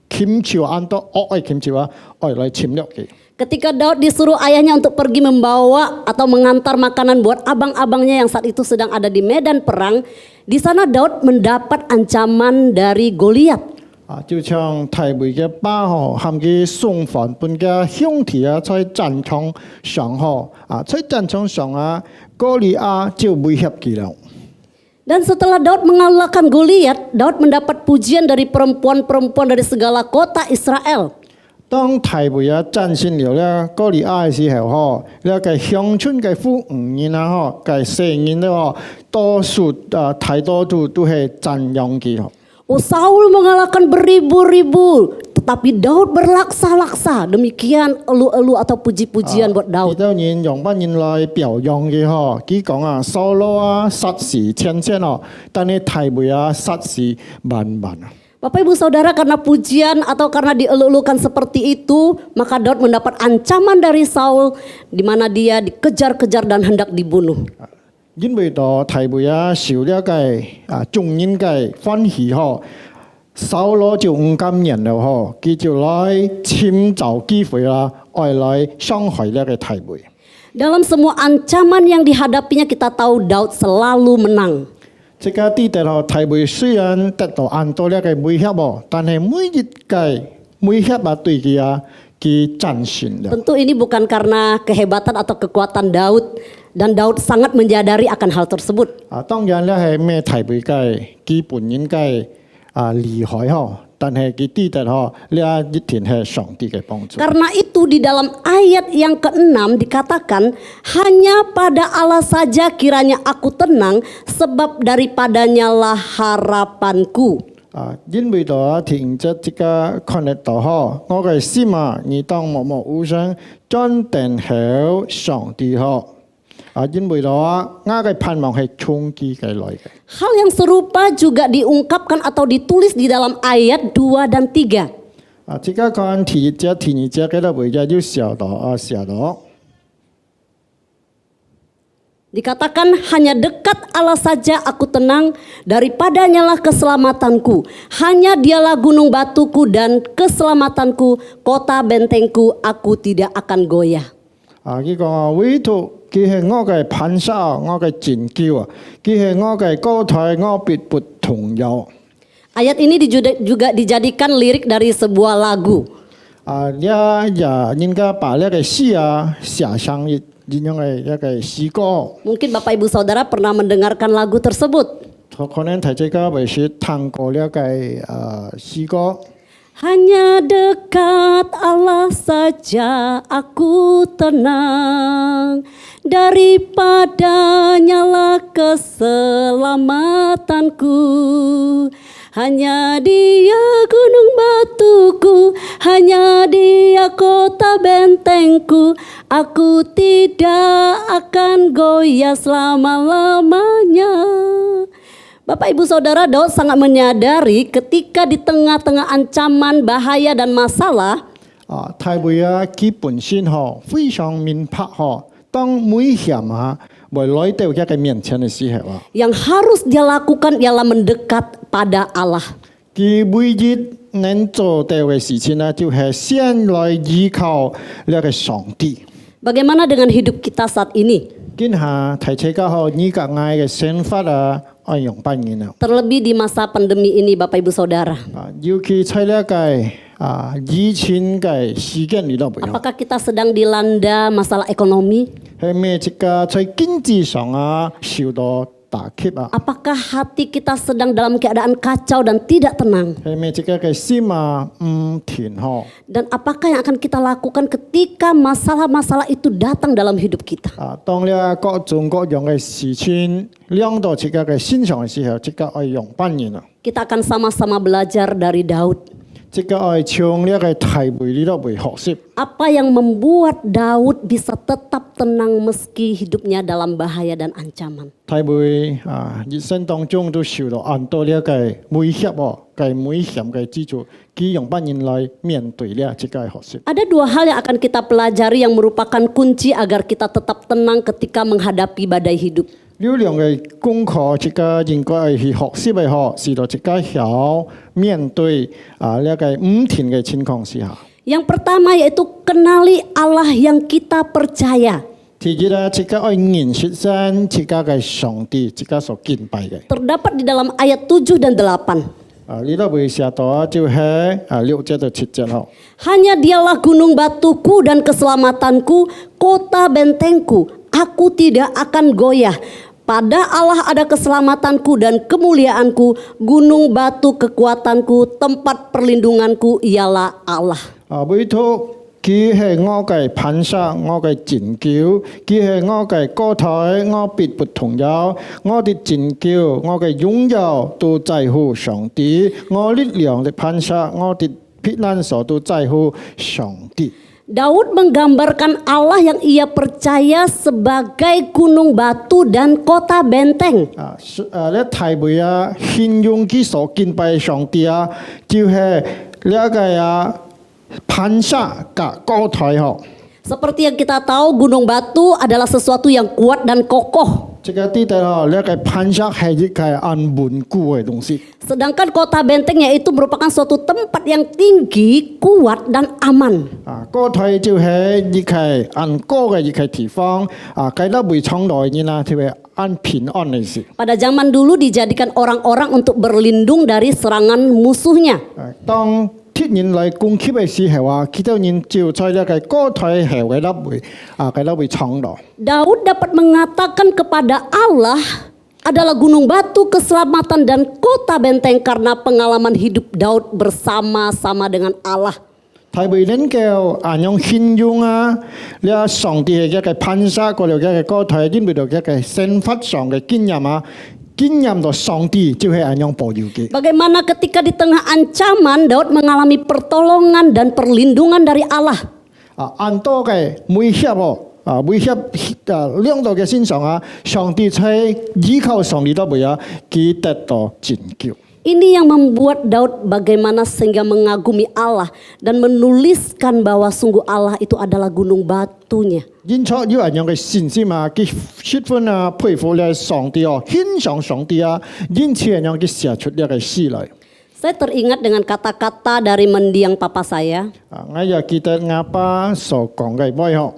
禽獸很多惡嘅禽獸愛來侵略佢。Ketika Daud disuruh ayahnya untuk pergi membawa atau mengantar makanan buat abang-abangnya yang saat itu sedang ada di medan perang, di sana Daud mendapat ancaman dari Goliat. 就像太尉嘅爸含佢送飯本嘅兄弟在戰場上在戰場上哥利亞就威脅佢啦。 Dan setelah Daud mengalahkan Goliat, Daud mendapat pujian dari perempuan-perempuan dari segala kota Israel. 當太尉戰勝了咧哥利亞嘅時候，咧個鄉村嘅婦女個成人多數太多都係讚揚佢。 Saul mengalahkan beribu-ribu, tetapi Daud berlaksa-laksa. Demikian elu-elu atau puji-pujian buat Daud. 有人用班人來表揚嘅佢講掃羅殺死千千但係太尉殺死萬萬。 Bapak Ibu Saudara, karena pujian atau karena dielu-elukan seperti itu, maka Daud mendapat ancaman dari Saul di mana dia dikejar-kejar dan hendak dibunuh. 因為到太尉受了個眾人嘅歡喜掃羅就唔甘忍了佢就來尋找機會愛來傷害了個太尉。 Dalam semua ancaman yang dihadapinya kita tahu Daud selalu menang. 這個地帶太尉雖然得到很多了個威脅但係每一個威脅對佢戰勝了。 Tentu ini bukan karena kehebatan atau kekuatan Daud. Dan Daud sangat menyadari akan hal tersebut. 當然咧係咩太尉嘅基本應該厲害但係佢地帶呢一定係上帝嘅幫助。 Karena itu di dalam ayat yang ke-6 dikatakan, hanya pada Allah saja kiranya aku tenang, sebab daripadanya lah harapanku. 因為到停咗這個看得到我嘅心你當默默無聲，專等候上帝因為我嘅盼望係從佢嘅來嘅。 Hal yang serupa juga diungkapkan atau ditulis di dalam ayat 2 dan 3. 這個看第一節嘅咧，為咗要寫到。 Dikatakan hanya dekat Allah saja aku tenang, daripadanya lah keselamatanku. Hanya dialah gunung batuku dan keselamatanku, kota bentengku, aku tidak akan goyah. 佢講唯獨佢係我嘅磐石，我嘅拯救佢係我嘅高台，我必不動搖。 Ayat ini juga dijadikan lirik dari sebuah lagu. 應該把呢個詩寫上一種嘅一個詩歌。 Mungkin Bapak Ibu Saudara pernah mendengarkan lagu tersebut. 可能大家會是聽過呢個詩歌。 Hanya dekat Allah saja aku tenang, daripadanya lah keselamatanku. Hanya dia gunung batuku, hanya dia kota bentengku. Aku tidak akan goyah selama-lamanya. Bapak Ibu Saudara, Daud sangat menyadari ketika di tengah-tengah ancaman, bahaya dan masalah, 太尉佢本身非常明白當危險會來到佢嘅面前嘅時候 yang harus dia lakukan ialah mendekat pada Allah. 佢每日能做到嘅事情就係先來依靠呢個上帝。 Bagaimana dengan hidup kita saat ini? 今下提起家呢個愛嘅想法愛用扮演 Terlebih di masa pandemi ini, Bapak Ibu Saudara. 尤其喺呢個疫情嘅時間裏頭， Apakah kita sedang dilanda masalah ekonomi? 係咩這個在經濟上受到打擊 Apakah hati kita sedang dalam keadaan kacau dan tidak tenang? 係咩這個嘅心唔停 Dan apakah yang akan kita lakukan ketika masalah-masalah itu datang dalam hidup kita? 當呢各種各樣嘅事情兩到這個嘅身上嘅時候，這個愛用扮演 Kita akan sama-sama belajar dari Daud. 這個愛從呢個太尉裏頭會學習。 Apa yang membuat Daud bisa tetap tenang meski hidupnya dalam bahaya dan ancaman? 太尉一生當中都受到很多呢個威脅嘅危險嘅之處，佢用扮演來面對呢這個學習。 Ada dua hal yang akan kita pelajari yang merupakan kunci agar kita tetap tenang ketika menghadapi badai hidup. 呢兩個功課，這個應該去學習係到這個曉面對呢個唔同嘅情況之下。Yang pertama yaitu kenali Allah yang kita percaya. 第一啦，即個愛認識真，即個嘅上帝，即個所敬拜嘅。 Terdapat di dalam ayat 7 dan 8. 呢度會寫到就係6節到7節吼。 Hanya dialah gunung batuku dan keselamatanku, kota bentengku. Aku tidak akan goyah. Pada Allah ada keselamatanku dan kemuliaanku, gunung batu kekuatanku, tempat perlindunganku ialah Allah. 每套佢係我嘅磐石，我嘅拯救，佢係我嘅高台，我必不動搖。我的拯救，我嘅榮耀都在乎上帝，我力量的磐石，我的避難所都在乎上帝。 Daud menggambarkan Allah yang ia percaya sebagai gunung batu dan kota benteng. 咧提會形容佢所敬拜上帝就係呢個磐石嘅高台吼。 Seperti yang kita tahu, gunung batu adalah sesuatu yang kuat dan kokoh. 這個地帶呢個磐石係一個很穩固嘅東西。 Sedangkan kota benteng yaitu merupakan suatu tempat yang tinggi, kuat dan aman. 高台就係一個很高嘅一個地方，佢都會從來呢，就係很平安嘅事。 Pada zaman dulu dijadikan orang-orang untuk berlindung dari serangan musuhnya. 當敵人來攻擊嘅時候佢都人就在呢個高台後嘅佢都會藏落。 Daud dapat mengatakan kepada Allah adalah gunung batu, keselamatan dan kota benteng karena pengalaman hidup Daud bersama-sama dengan Allah. 睇會能夠用形容呢上帝嘅一個磐石，嗰度嘅高台，因為到一個生活上嘅經驗經驗到上帝就係用保佑嘅。 Bagaimana ketika di tengah ancaman Daud mengalami pertolongan dan perlindungan dari Allah. 按多嘅威脅威脅兩度嘅身上上帝在依靠上帝都會佢得到拯救。 Ini yang membuat Daud bagaimana sehingga mengagumi Allah dan menuliskan bahwa sungguh Allah itu adalah gunung batunya. 因此有人用嘅信心佢十分佩服咧上帝欣賞上帝因此人佢寫出呢個詩來。 Saya teringat dengan kata-kata dari mendiang papa saya. 我又記得阿爸所講嘅話嗬。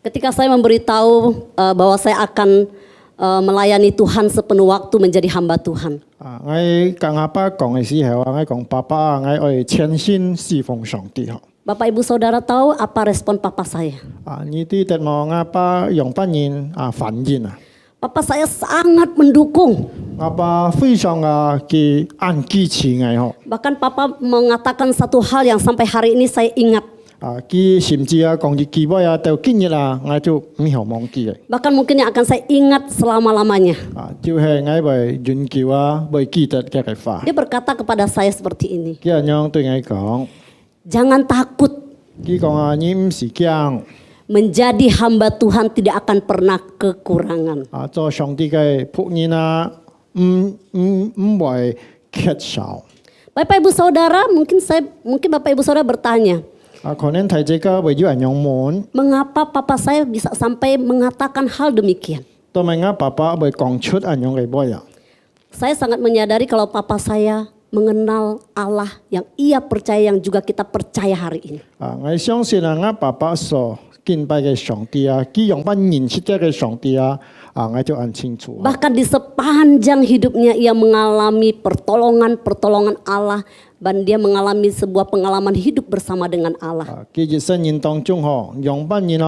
Ketika saya memberitahu bahwa saya akan melayani Tuhan sepenuh waktu menjadi hamba Tuhan. 我跟阿爸講嘅時候我講爸爸我愛全心侍奉上帝嗬。 Bapak Ibu Saudara tahu apa respon papa saya? 呢啲特望阿爸用不然反應 Papa saya sangat mendukung. 阿爸非常嘅按支持我嗬。 Bahkan papa mengatakan satu hal yang sampai hari ini saya ingat. 佢甚至講住幾位到今日我就唔好忘記嘅。 Bahkan mungkin yang akan saya ingat selama-lamanya. 就係我為研究為記得嘅話。 Dia berkata kepada saya seperti ini. 佢樣對我講， Jangan takut. 佢講你唔是驚， Menjadi hamba Tuhan tidak akan pernah kekurangan. 做上帝嘅僕人唔會缺少。 Bapak Ibu Saudara, mungkin Bapak Ibu Saudara bertanya, 可能睇這個為咗人用門， mengapa papa saya bisa sampai mengatakan hal demikian? 都咪我爸爸會講出人用嘅話。 Saya sangat menyadari kalau papa saya mengenal Allah yang ia percaya, yang juga kita percaya hari ini. 我相信我爸爸所敬拜嘅上帝佢用翻認識嘅上帝我就很清楚。 Bahkan di sepanjang hidupnya ia mengalami pertolongan Allah dan dia mengalami sebuah pengalaman hidup bersama dengan Allah. 佢一生人當中用翻人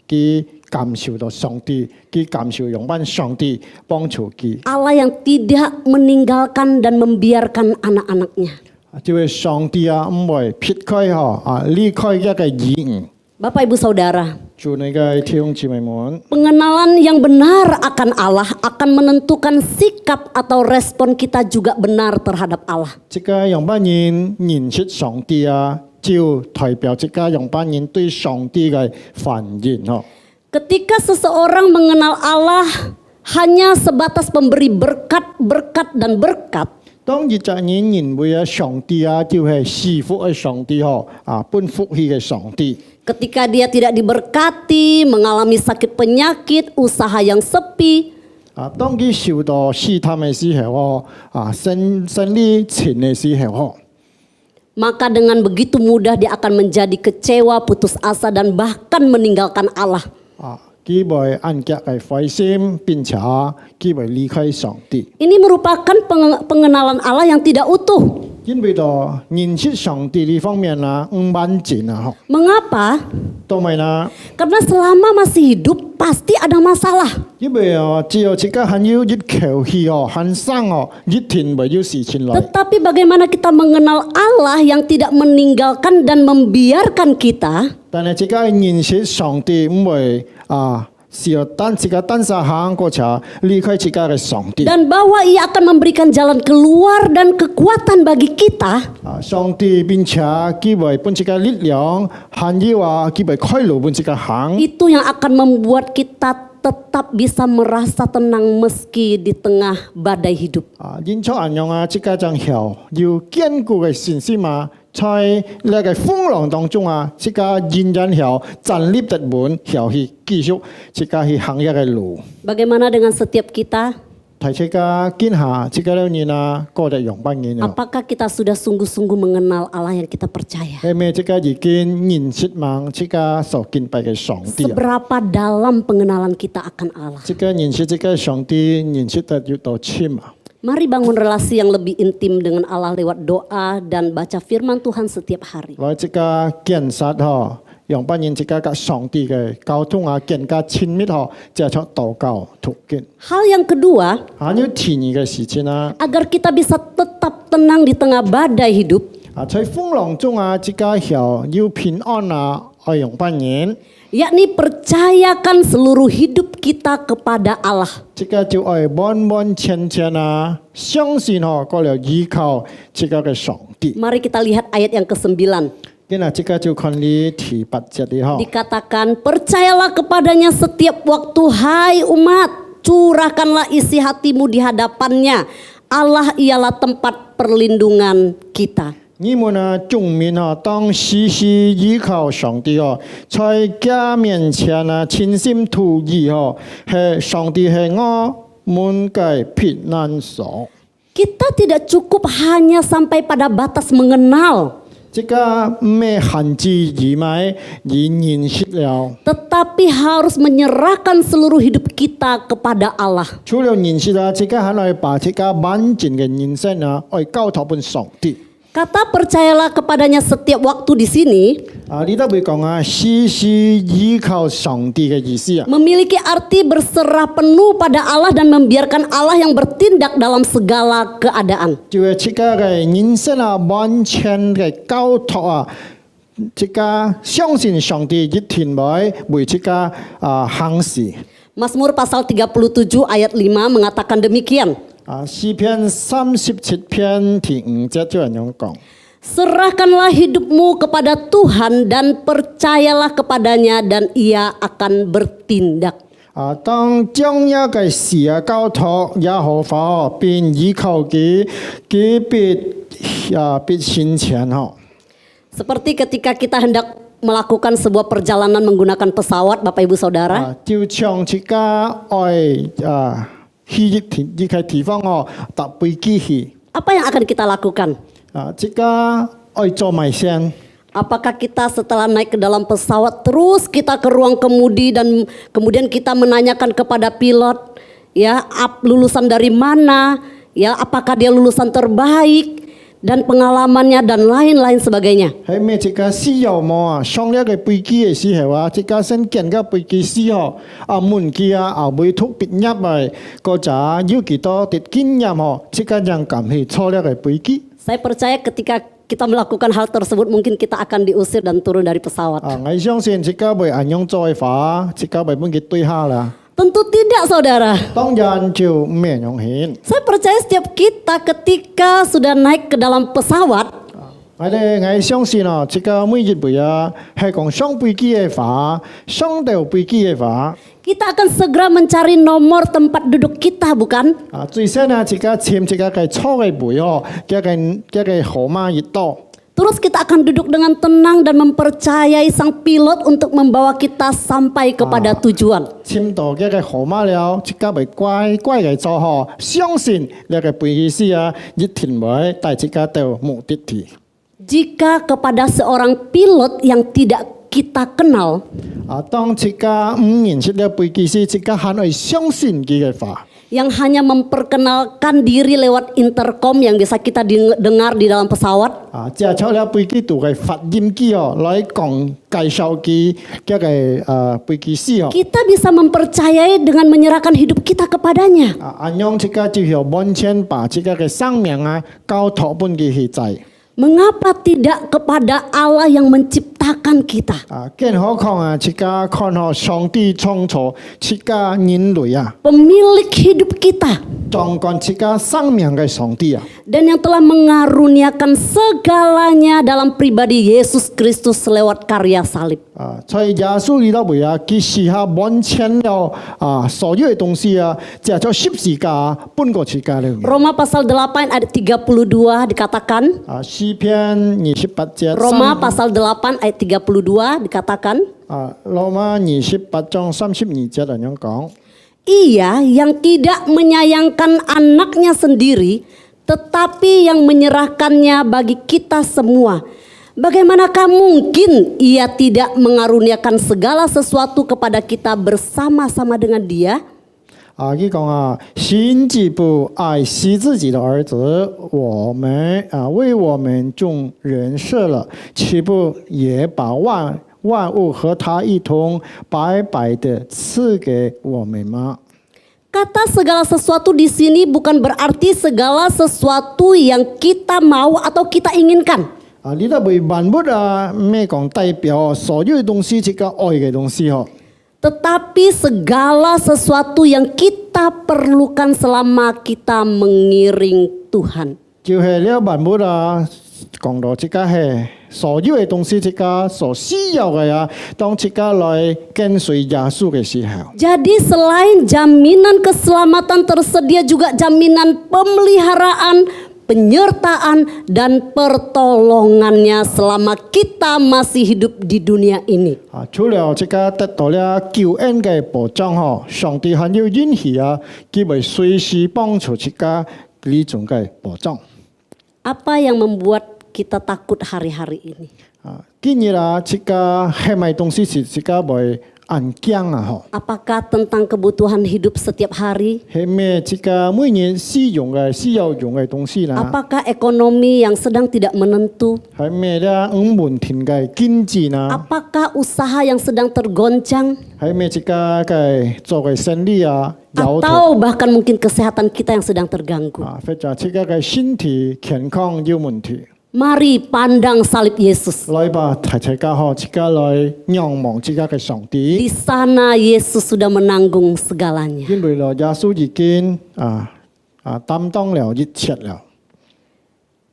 佢感受到上帝，佢感受用翻上帝幫助佢。 Allah yang tidak meninggalkan dan membiarkan anak-anaknya. 就係上帝唔會撇開離開一個意誤。 Bapak Ibu Saudara, 祝你嘅弟兄姊妹們， pengenalan yang benar akan Allah akan menentukan sikap atau respon kita juga benar terhadap Allah. 即個用翻人認識上帝就代表即個用翻人對上帝嘅反應。 Ketika seseorang mengenal Allah hanya sebatas pemberi berkat, dan berkat, 當一隻人認為上帝就係賜福嘅上帝本福氣嘅上帝。 ketika dia tidak diberkati, mengalami sakit penyakit, usaha yang sepi, 當佢受到試探嘅時候，生理前嘅時候， maka dengan begitu mudah dia akan menjadi kecewa, putus asa dan bahkan meninggalkan Allah. 佢會按腳嘅灰心，並且佢會離開上帝。 Ini merupakan pengenalan Allah yang tidak utuh. 因為到認識上帝呢方面啦，唔完整啊， Mengapa? 都咪啦。 Karena selama masih hidup pasti ada masalah. 因為只有自己很要一口氣很生一天會有事情來。 Tetapi bagaimana kita mengenal Allah yang tidak meninggalkan dan membiarkan kita? 但係自己認識上帝唔會是要單自己單身行過程離開自己嘅上帝。 Dan bahwa ia akan memberikan jalan keluar dan kekuatan bagi kita. 上帝並且佢會幫自己力量，還要佢會開路幫自己行。 Itu yang akan membuat kita tetap bisa merasa tenang meski di tengah badai hidup. 因出人用自己將曉要堅固嘅信心在呢個風浪當中自己仍然曉站立得穩，曉去繼續自己去行一個路。 Bagaimana dengan setiap kita? 提自己堅下自己了人過得用不人。 Apakah kita sudah sungguh-sungguh mengenal Allah yang kita percaya? 係咪自己已經認識嗎？自己所敬拜嘅上帝。 Seberapa dalam pengenalan kita akan Allah? 自己認識自己上帝，認識得要到深啊！ Mari bangun relasi yang lebih intim dengan Allah lewat doa dan baca firman Tuhan setiap hari. 來自己建設用不人自己嘅上帝嘅溝通更加親密借出禱告途徑。 Hal yang kedua, 還有第二嘅事情agar kita bisa tetap tenang di tengah badai hidup, 在風浪中自己曉要平安用不人， yakni percayakan seluruh hidup kita kepada Allah. 自己就愛完完全全相信過了依靠自己嘅上帝。 Mari kita lihat ayat yang ke-9. 今日自己就看你第8節的 Dikatakan, percayalah kepadanya setiap waktu, hai umat, curahkanlah isi hatimu di hadapannya. Allah ialah tempat perlindungan kita. 你們眾民當時時依靠上帝在家面前全心投意係上帝係我們嘅避難所。 Kita tidak cukup hanya sampai pada batas mengenal, 這個咩限制而買而認識了， tetapi harus menyerahkan seluruh hidup kita kepada Allah. 除了認識這個還要把這個完整嘅人生愛交託俾上帝。 Kata percayalah kepadanya setiap waktu di sini 你都會講時時依靠上帝嘅意思 memiliki arti berserah penuh pada Allah dan membiarkan Allah yang bertindak dalam segala keadaan. 就係這個嘅人生完全嘅交託這個相信上帝一天會為這個行事。 Mazmur pasal 37 ayat 5 mengatakan demikian. 詩篇37篇第5節就係咁講。 Serahkanlah hidupmu kepada Tuhan dan percayalah kepadanya dan ia akan bertindak. 當將一個事交託耶和華並依靠佢必先前 Seperti ketika kita hendak melakukan sebuah perjalanan menggunakan pesawat, Bapak Ibu Saudara. 就像這個愛去一個地方搭飛機去 Apa yang akan kita lakukan? 這個愛做埋先。 Apakah kita setelah naik ke dalam pesawat terus kita ke ruang kemudi dan kemudian kita menanyakan kepada pilot, ya, lulusan dari mana, ya, apakah dia lulusan terbaik dan pengalamannya dan lain-lain sebagainya. 係咩？這個需要麼？上了個飛機嘅時候這個先見個飛機需要門機後尾突畢業嗰陣要幾多啲經驗這個人敢去坐了個飛機。 Saya percaya ketika kita melakukan hal tersebut mungkin kita akan diusir dan turun dari pesawat. 我相信這個會按樣做法，這個會幫佢對下啦。 Tentu tidak, saudara. 當然就唔係用錢。 Saya percaya setiap kita ketika sudah naik ke dalam pesawat, 我相信這個每日會係講上飛機嘅話，上到飛機嘅話。 kita akan segera mencari nomor tempat duduk kita, bukan? 最先這個簽這個錯嘅背這個號碼一到。 Terus kita akan duduk dengan tenang dan mempercayai sang pilot untuk membawa kita sampai kepada tujuan. 簽到這個號碼了，這個會乖嘅做相信這個飛機師一定會帶這個到目的地。Jika kepada seorang pilot yang tidak kita kenal, 當一家唔認識了飛機師，一家還會相信佢嘅話。 yang hanya memperkenalkan diri lewat intercom yang bisa kita dengar di dalam pesawat, 即係坐了飛機度嘅發音機哦，來講介紹佢嘅飛機師哦。 kita bisa mempercayai dengan menyerahkan hidup kita kepadanya. 安樣一家就要完全把一家嘅生命啊交託俾佢去制。 Mengapa tidak kepada Allah yang menciptakan kita? 更何況啊，一家看到上帝創造一家人類啊， Pemilik hidup kita 掌管一家生命嘅上帝啊。 dan yang telah mengaruniakan segalanya dalam pribadi Yesus Kristus lewat karya salib. 所以耶穌嚟到為啊，佢試下完全了所有嘅東西啊，就係十字架搬過去架裏面。 Roma pasal 8 ayat 32 dikatakan, 詩篇28節。 Roma pasal 8 ayat 32 dikatakan, 羅馬28章32節咁樣講。 Ia yang tidak menyayangkan anaknya sendiri, tetapi yang menyerahkannya bagi kita semua. Bagaimanakah mungkin ia tidak mengaruniakan segala sesuatu kepada kita bersama-sama dengan dia? 佢講啊，神既不愛惜自己的兒子，我們為我們眾人捨了，豈不也把萬物和他一同白白的賜給我們嗎？ Kata segala sesuatu di sini bukan berarti segala sesuatu yang kita mau atau kita inginkan. 呢度為萬物咩講代表所有嘅東西，即個愛嘅東西嗬。 Tetapi segala sesuatu yang kita perlukan selama kita mengiring Tuhan. 就係呢萬物講到即個係所有嘅東西，即個所需要嘅啊，當即個來跟隨耶穌嘅時候。 Jadi selain jaminan keselamatan tersedia juga jaminan pemeliharaan, penyertaan dan pertolongannya selama kita masih hidup di dunia ini. 除了即個得到了救恩嘅保障嗬，上帝還要允許啊，佢會隨時幫助即個呢種嘅保障。 Apa yang membuat kita takut hari-hari ini? 今日即個係咪東西是即個會安驚啊？嗬？ Apakah tentang kebutuhan hidup setiap hari? 係咩即個每年需要用嘅東西啦？ Apakah ekonomi yang sedang tidak menentu? 係咩咧？穩定嘅經濟啦？ Apakah usaha yang sedang tergoncang? 係咩即個嘅做嘅生意啊？ Atau bahkan mungkin kesehatan kita yang sedang terganggu. 或者即個嘅身體健康有問題。 Mari pandang salib Yesus. 來吧，大家好，即個來仰望即個嘅上帝。 Di sana Yesus sudah menanggung segalanya. 因為耶穌已經擔當了一切了。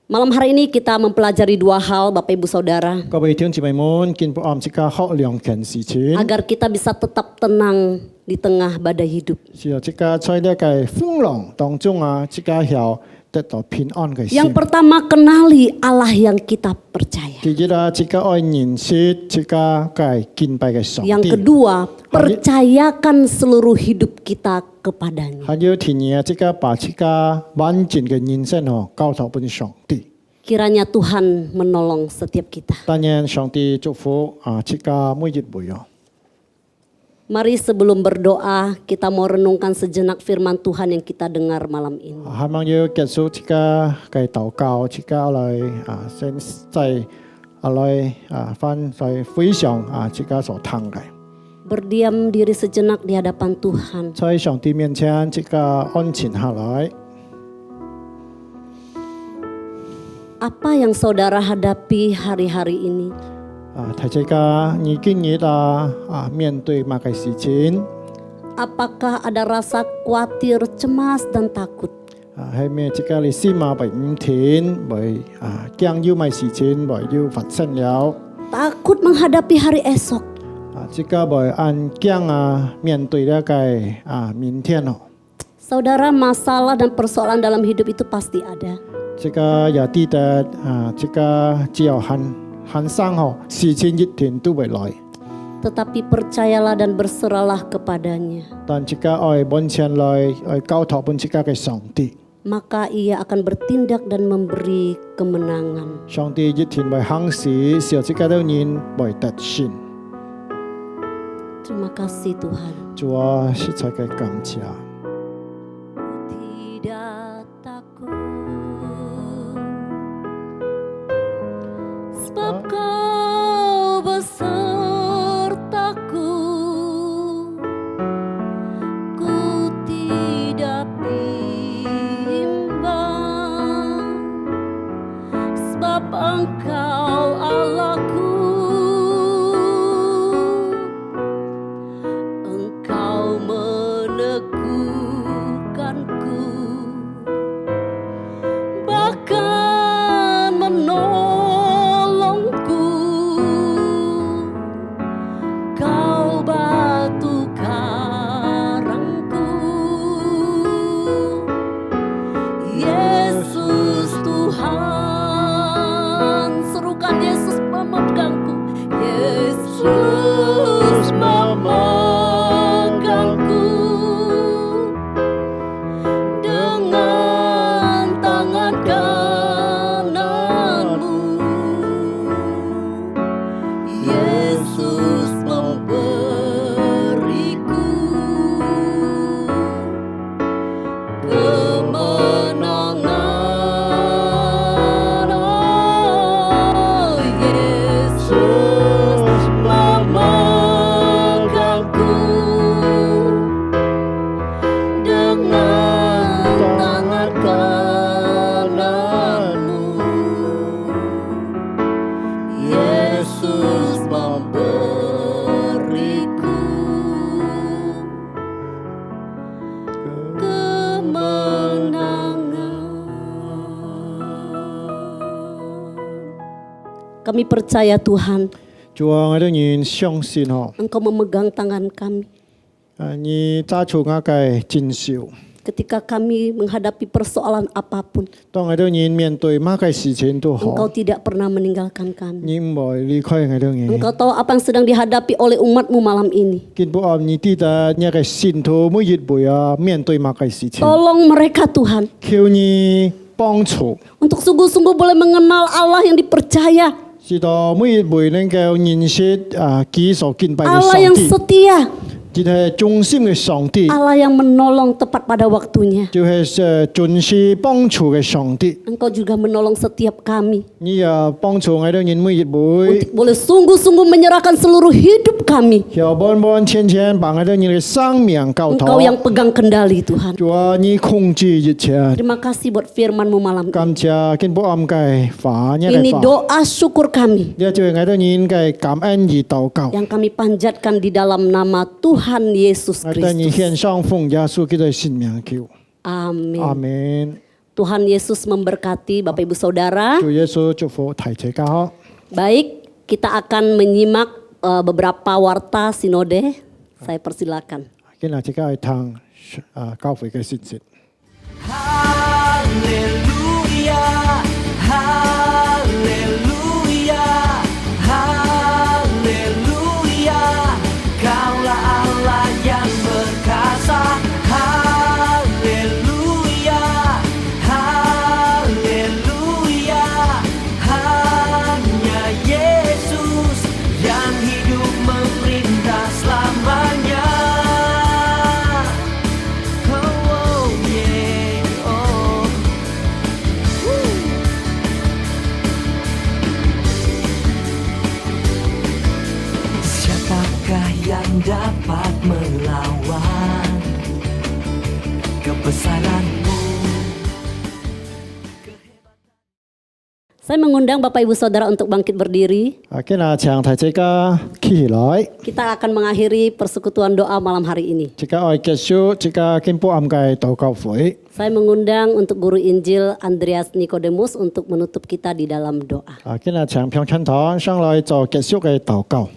Malam hari ini kita mempelajari dua hal Bapak Ibu Saudara. 各位弟兄姊妹們，見到即個學兩件事情， Agar kita bisa tetap tenang di tengah badai hidup. 是啊，即個在呢個風浪當中啊，即個要得到平安嘅心。 Yang pertama, kenali Allah yang kita percaya. 第一啊，即個愛認識即個嘅敬拜嘅上帝。 Yang kedua, percayakan seluruh hidup kita kepadanya. 還有第二啊，即個把即個完整嘅人生哦交託俾上帝。 Kiranya Tuhan menolong setiap kita. 但願上帝祝福即個每一位哦。 Mari sebelum berdoa kita mau renungkan sejenak firman Tuhan yang kita dengar malam ini. 希望要結束即個嘅禱告，即個來先再來翻再分享即個所聽嘅。 Berdiam diri sejenak di hadapan Tuhan. 在上帝面前，即個安靜下來。 Apa yang saudara hadapi hari-hari ini? 大家你今日面對乜嘅事情？ Apakah ada rasa khawatir, cemas dan takut? 係咩？即個你心嘛被唔停，被驚要咩事情，被要發生了。 Takut menghadapi hari esok. 即個被安驚面對呢個明天哦。 Saudara, masalah dan persoalan dalam hidup itu pasti ada. 即個也記得即個只有很生哦，事情一定都會來。 Tetapi percayalah dan berserahlah kepadanya. 但即個愛完全來交託俾即個嘅上帝。maka ia akan bertindak dan memberi kemenangan. 上帝一天會行事，時候即個人會得勝。 Terima kasih Tuhan. 主啊，實在嘅感謝。 Tidak takut sebab kau besertaku, ku tidak bimbang sebab Engkau Allahku, Engkau meneguhkanku, bahkan menolongku. Kau batu karangku, Yesus Tuhan. Serukan Yesus memegangku, Yesus memegangku dengan tangan kananmu. Yesus memberiku kemenangan. Oh, Yesus memegangku dengan tangan kananmu. Yesus memberiku kemenangan. Kami percaya Tuhan, 主啊，我哋人相信哦， Engkau memegang tangan kami 你揸住我嘅真手。 ketika kami menghadapi persoalan apapun. 當我哋人面對乜嘅事情都 Engkau 好， tidak pernah meninggalkan kami. 你唔會離開我哋人。 Engkau tahu apa yang sedang dihadapi oleh umatmu malam ini. 見不按你知道你嘅信徒每日會啊面對乜嘅事情， Tolong mereka Tuhan, 求你幫助， untuk sungguh-sungguh boleh mengenal Allah yang dipercaya, 直到每日會能夠認識佢所敬拜嘅 Allah 上 yang 帝， setia, 就係忠心嘅上帝， Allah yang menolong tepat pada waktunya. 就係準時幫助嘅上帝。 Engkau juga menolong setiap kami 你啊幫助我哋人每日會 untuk boleh sungguh-sungguh menyerahkan seluruh hidup kami. 要完完全全把我哋人嘅生命交 Engkau 託。 yang pegang kendali Tuhan. 主啊，你控制一切。 Terima kasih buat firman-Mu malam ini. 感謝見不按嘅法，你 Ini 嘅法， doa syukur kami 呢就係我哋人嘅感恩而禱告。 yang kami panjatkan di dalam nama Tuhan Yesus 我哋人 Kristus. 獻上奉耶穌基督嘅聖名求， Amin. 阿門。 Tuhan Yesus memberkati Bapak Ibu Saudara. 主耶穌祝福提姐家好。 Baik, kita akan menyimak beberapa warta sinode. Saya persilakan. 今日大家去聽教會嘅信息。 Haleluya, haleluya, haleluya. Kaulah Allah yang berkuasa. Haleluya, haleluya. Hanya Yesus yang hidup memerintah selamanya. Oh, yeah, oh. Siapakah yang dapat melawan kebesaran-Mu? Saya mengundang Bapak Ibu Saudara untuk bangkit berdiri. 今日請提姐家起來， Kita akan mengakhiri persekutuan doa malam hari ini. 即刻愛結束，即刻見不按嘅禱告會。 Saya mengundang untuk Guru Injil Andreas Nikodemus untuk menutup kita di dalam doa. 今日請平親堂上來做結束嘅禱告。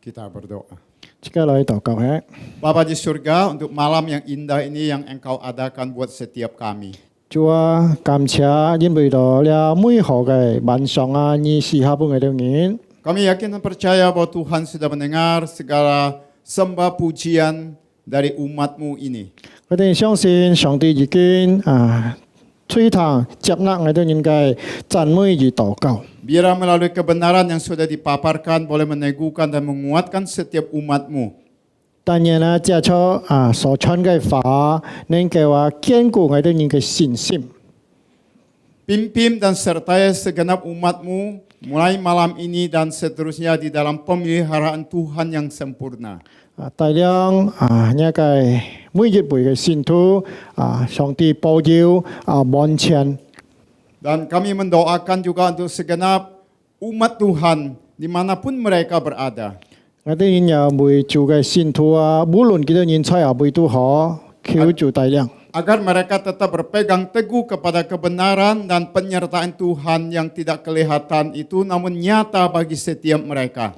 Kita berdoa. 即刻來禱告嘅。 Bapa di surga, untuk malam yang indah ini yang Engkau adakan buat setiap kami. 主啊，感謝因為到了美好嘅晚上啊，你賜下俾我哋人， Kami yakin dan percaya bahwa Tuhan sudah mendengar segala sembah pujian dari umat-Mu ini. 我哋相信上帝已經吹堂接納我哋應該讚美與禱告。 Biarlah melalui kebenaran yang sudah dipaparkan boleh meneguhkan dan menguatkan setiap umat-Mu. 但願呢，借出所傳嘅話，能夠堅固我哋應嘅信心。 Pimpin dan sertai segenap umat-Mu mulai malam ini dan seterusnya di dalam pemeliharaan Tuhan yang sempurna. 大量呢個每一輩嘅信徒上帝保佑滿全。 Dan kami mendoakan juga untuk segenap umat Tuhan dimanapun mereka berada. 我哋有每組嘅信徒無論幾多人在每都好，求主帶領。 Agar mereka tetap berpegang teguh kepada kebenaran dan penyertaan Tuhan yang tidak kelihatan itu namun nyata bagi setiap mereka.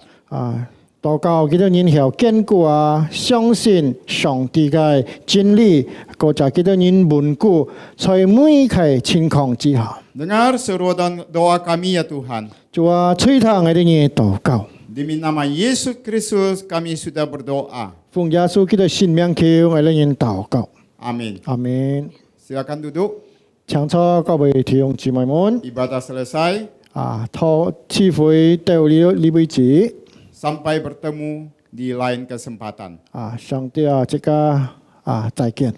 禱告幾多人有堅固相信上帝嘅真理，或者幾多人穩固在每個情況之下。 Dengar seru dan doa kami ya Tuhan. 主吹堂我哋嘅禱告， Demi nama Yesus Kristus kami sudah berdoa. 奉耶穌基督聖名求我哋嘅禱告。 Amin. 阿門。 Silakan duduk. 請坐各位弟兄姊妹們， Ibadah selesai. 賜悔到了呢位置。 Sampai bertemu di lain kesempatan. 上帝這個再見。